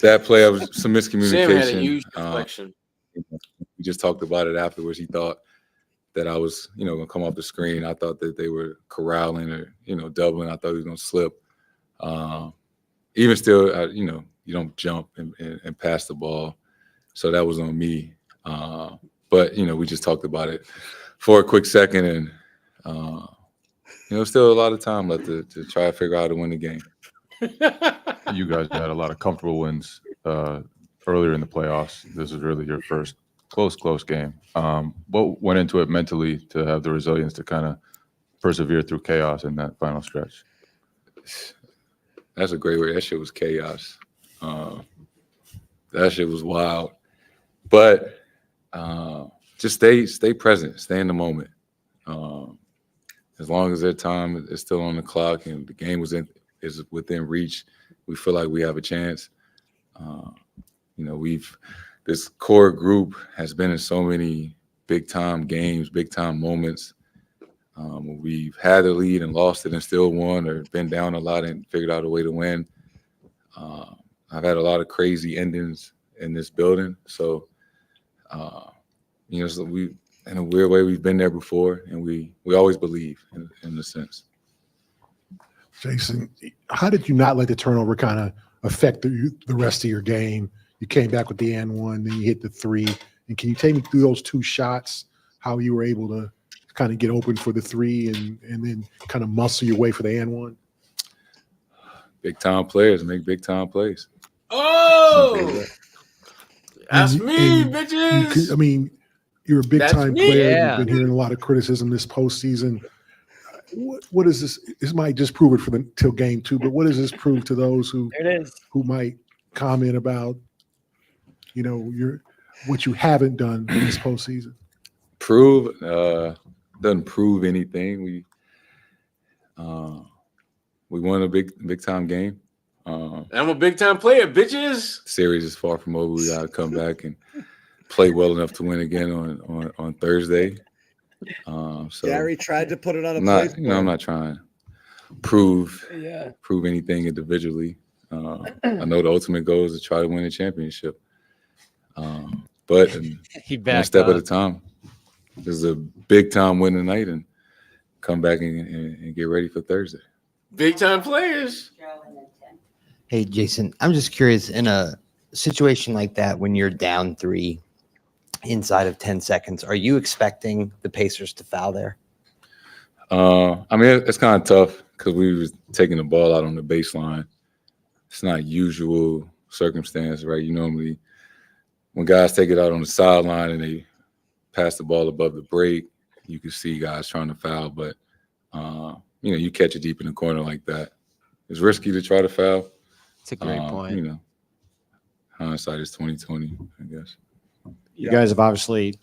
That play, was some miscommunication. Sam had a huge deflection. We just talked about it afterwards. He thought that I was, going to come off the screen. I thought that they were corralling or, doubling. I thought he was going to slip. Even still, you don't jump and pass the ball. So that was on me. But, we just talked about it for a quick second. And, still a lot of time left to try to figure out how to win the game. You guys had a lot of comfortable wins earlier in the playoffs. This is really your first close game. What went into it mentally to have the resilience to kind of persevere through chaos in that final stretch? That's a great word. That shit was chaos. That shit was wild. But just stay present, stay in the moment. As long as their time is still on the clock and the game was in is within reach, we feel like we have a chance. This core group has been in so many big time games, big time moments. We've had the lead and lost it and still won, or been down a lot and figured out a way to win. I've had a lot of crazy endings in this building. So, so we, in a weird way, we've been there before, and we always believe in a sense. Jason, how did you not let the turnover kind of affect the rest of your game? You came back with the and one, then you hit the three. And can you take me through those two shots, how you were able to kind of get open for the three and then kind of muscle your way for the and one? Big time players make big time plays. Oh, that's me, bitches. You're a big time player. Yeah. You've been hearing a lot of criticism this postseason. What is this? This might just prove it for till game 2, but what does this prove to those who might comment about, what you haven't done this postseason? Doesn't prove anything. We won a big time game. I'm a big time player, bitches. Series is far from over. We gotta come back and play well enough to win again on Thursday. So Gary tried to put it on a plate. I'm not trying to prove anything individually. I know the ultimate goal is to try to win a championship. But one step at a time. This is a big time win tonight, and come back and get ready for Thursday. Big time players. Hey, Jason, I'm just curious, in a situation like that, when you're down 3 inside of 10 seconds, are you expecting the Pacers to foul there? It's kind of tough because we were taking the ball out on the baseline. It's not usual circumstance, right? Normally, when guys take it out on the sideline and they pass the ball above the break, you can see guys trying to foul. But, you catch it deep in the corner like that. It's risky to try to foul. It's a great point. Hindsight is 20/20, I guess. You guys have obviously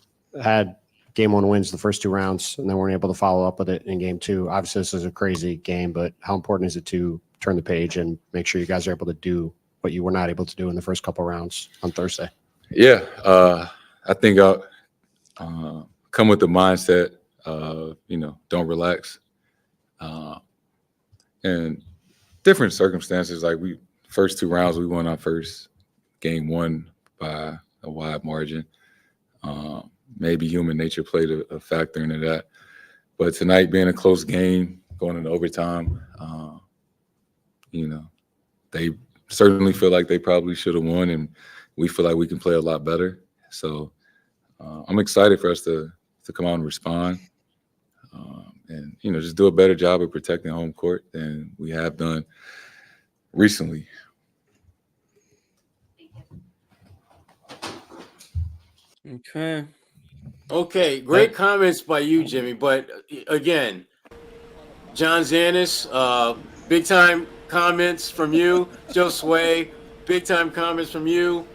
had game 1 wins the first 2 rounds, and then weren't able to follow up with it in game 2. Obviously, this is a crazy game, but how important is it to turn the page and make sure you guys are able to do what you were not able to do in the first couple rounds on Thursday? Yeah, I think I'll come with the mindset of, don't relax. And different circumstances, like first 2 rounds, we won our first game 1 by a wide margin. Maybe human nature played a factor into that. But tonight being a close game, going into overtime, they certainly feel like they probably should have won, and we feel like we can play a lot better. So I'm excited for us to come out and respond and, just do a better job of protecting home court than we have done recently. Okay, great comments by you, Jimmy. But again, John Zannis, big time comments from you. Josue, big time comments from you.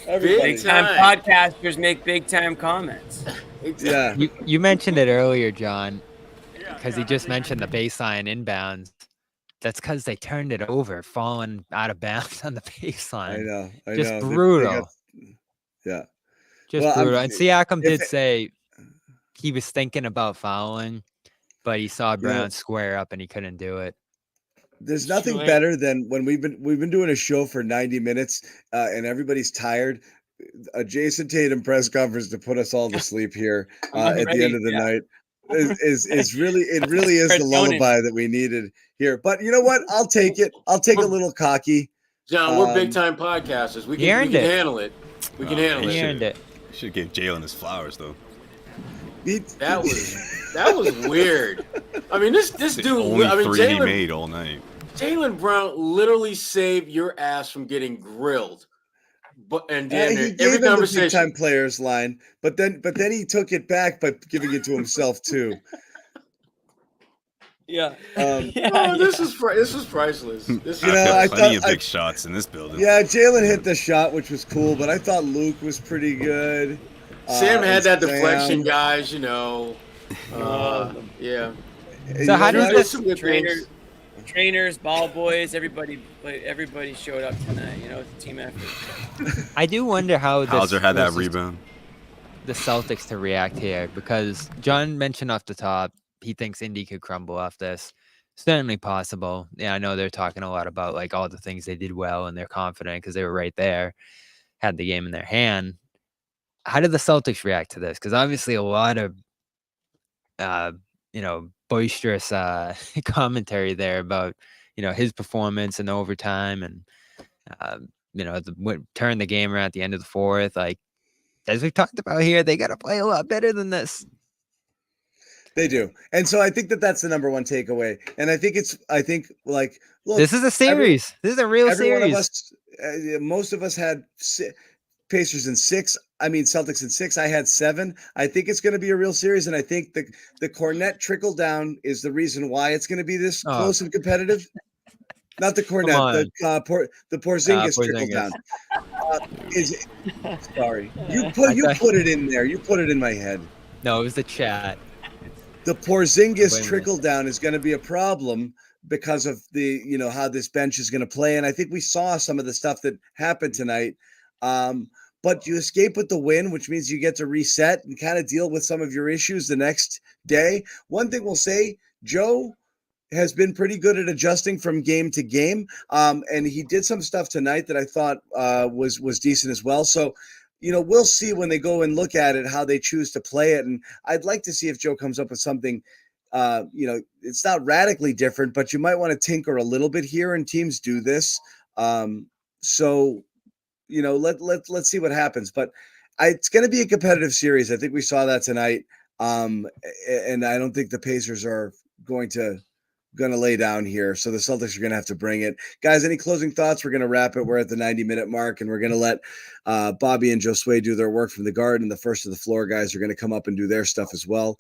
Big time podcasters make big time comments. Yeah. You mentioned it earlier, John, because he just mentioned the baseline inbounds. That's because they turned it over, falling out of bounds on the baseline. I just know. brutal. Yeah. Just brutal. And Siakam did say he was thinking about fouling, but he saw Brown square up and he couldn't do it. There's nothing better than when we've been doing a show for 90 minutes and everybody's tired. A Jason Tatum press conference to put us all to sleep here at the end of the night is really the lullaby that we needed here. But you know what? I'll take it. I'll take a little cocky. John, we're big time podcasters. We can handle it. We can handle it. He earned it. Should give Jaylen his flowers though. That was weird. This dude. Only 3 he Jaylen made all night. Jaylen Brown literally saved your ass from getting grilled. But he gave him the big time players line, but then he took it back by giving it to himself too. Yeah. This was priceless. I thought plenty of big shots in this building. Yeah, Jaylen hit the shot, which was cool, but I thought Luke was pretty good. Sam had that deflection, guys. Yeah. So how does this trainers, ball boys, everybody showed up tonight. It's a team effort. I do wonder how Hauser had that rebound. The Celtics to react here, because John mentioned off the top he thinks Indy could crumble off this. Certainly possible. Yeah, I know they're talking a lot about like all the things they did well and they're confident because they were right there, had the game in their hand. How did the Celtics react to this? Because obviously a lot of boisterous commentary there about his performance in overtime and turn the game around at the end of the fourth. Like, as we've talked about here, they got to play a lot better than this. They do. And so I think that's the number one takeaway. And I think look, this is a series. This is a real series. One of us, most of us had Pacers in 6. I mean, Celtics in 6. I had 7. I think it's going to be a real series. And I think the Cornet trickle down is the reason why it's going to be this close and competitive. Not the Cornet, the Porzingis trickle down. Sorry, you put it in there. You put it in my head. No, it was the chat. The Porzingis trickle down is going to be a problem because of the how this bench is going to play, and I think we saw some of the stuff that happened tonight. But you escape with the win, which means you get to reset and kind of deal with some of your issues the next day. One thing we'll say, Joe has been pretty good at adjusting from game to game. And he did some stuff tonight that I thought was decent as well. So, we'll see when they go and look at it, how they choose to play it. And I'd like to see if Joe comes up with something, it's not radically different, but you might want to tinker a little bit here, and teams do this. So, let's see what happens. But it's going to be a competitive series. I think we saw that tonight. And I don't think the Pacers are going to lay down here. So the Celtics are going to have to bring it. Guys, any closing thoughts? We're going to wrap it. We're at the 90-minute mark, and we're going to let Bobby and Josue do their work from the garden. The first of the floor guys are going to come up and do their stuff as well.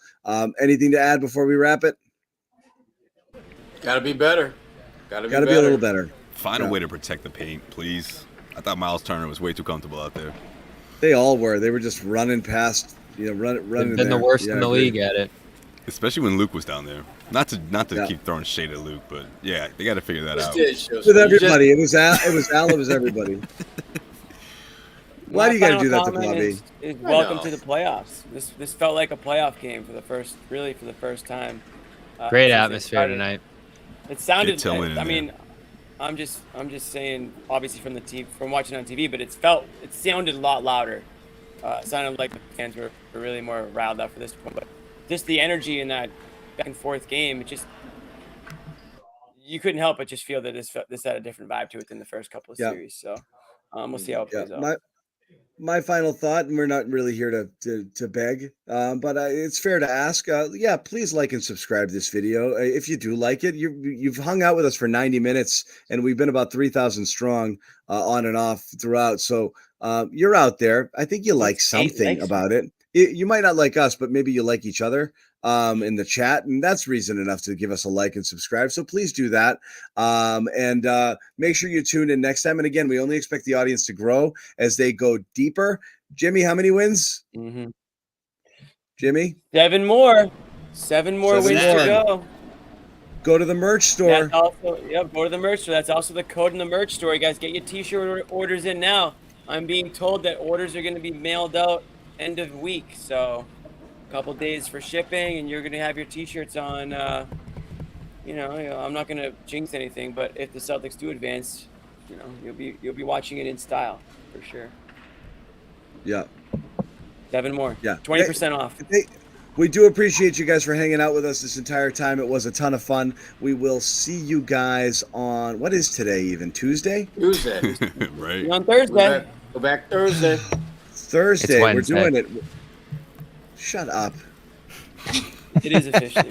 Anything to add before we wrap it? Got to be better. Got to be a little better. Find a way to protect the paint, please. I thought Miles Turner was way too comfortable out there. They all were. They were just running past, running. They've been the worst in the league at it. Especially when Luke was down there. Not to keep throwing shade at Luke, but yeah, they got to figure that out. With everybody, it was Al, it was everybody. Why do you got to do that to Bobby? Welcome to the playoffs. This felt like a playoff game for the first time. Great atmosphere tonight. It sounded. I mean, I'm just saying, obviously from watching on TV, but it sounded a lot louder. It sounded like the fans were really more riled up for this one, but just the energy in that back and forth game, you couldn't help but just feel that this had a different vibe to it than the first couple of series. So we'll see how it plays out. My final thought, and we're not really here to beg, but it's fair to ask. Please like and subscribe to this video if you do like it. You've hung out with us for 90 minutes, and we've been about 3,000 strong on and off throughout. So you're out there. I think you like something about it. You might not like us, but maybe you like each other in the chat, and that's reason enough to give us a like and subscribe. So please do that, and make sure you tune in next time. And again, we only expect the audience to grow as they go deeper. Jimmy, how many wins? Mm-hmm. Jimmy, 7 more. 7 more wins to go. Go to the merch store. Go to the merch store. That's also the code in the merch store. You guys get your t-shirt orders in now. I'm being told that orders are going to be mailed out end of week, so a couple days for shipping, and you're going to have your t-shirts on. I'm not going to jinx anything, but if the Celtics do advance, you'll be watching it in style for sure. Yeah. 7 more. Yeah. 20% off. We do appreciate you guys for hanging out with us this entire time. It was a ton of fun. We will see you guys on, what is today even? Tuesday? Tuesday. Right. On Thursday. Go back Thursday. Thursday. We're doing it. Shut up. It is officially.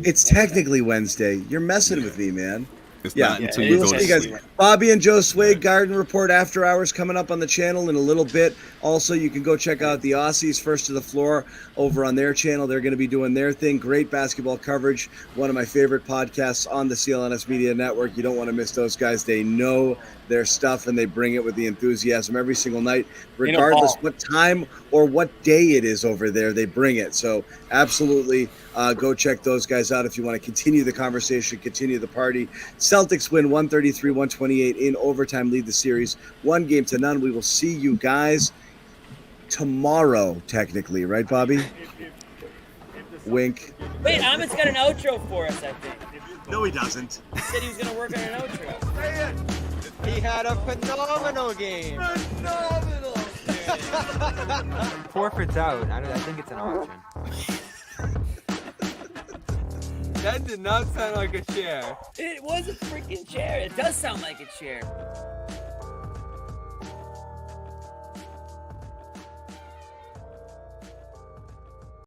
It's technically Wednesday. You're messing with me, man. It's Yeah, not until we you will go see to you guys. sleep. Bobby and Josue Garden Report After Hours coming up on the channel in a little bit. Also, you can go check out the Aussies First to the Floor over on their channel. They're going to be doing their thing. Great basketball coverage. One of my favorite podcasts on the CLNS Media Network. You don't want to miss those guys. They know their stuff and they bring it with the enthusiasm every single night, regardless what time or what day it is over there. They bring it. So absolutely go check those guys out if you want to continue the conversation, continue the party. Celtics win 133-128 in overtime, lead the series 1-0. We will see you guys tomorrow, technically, right, Bobby? Wink. Wait, Amit's got an outro for us, I think. No, he doesn't. He said he was going to work on an outro. He had a phenomenal game. Phenomenal game. Forfeit's out. I think it's an option. That did not sound like a chair. It was a freaking chair. It does sound like a chair.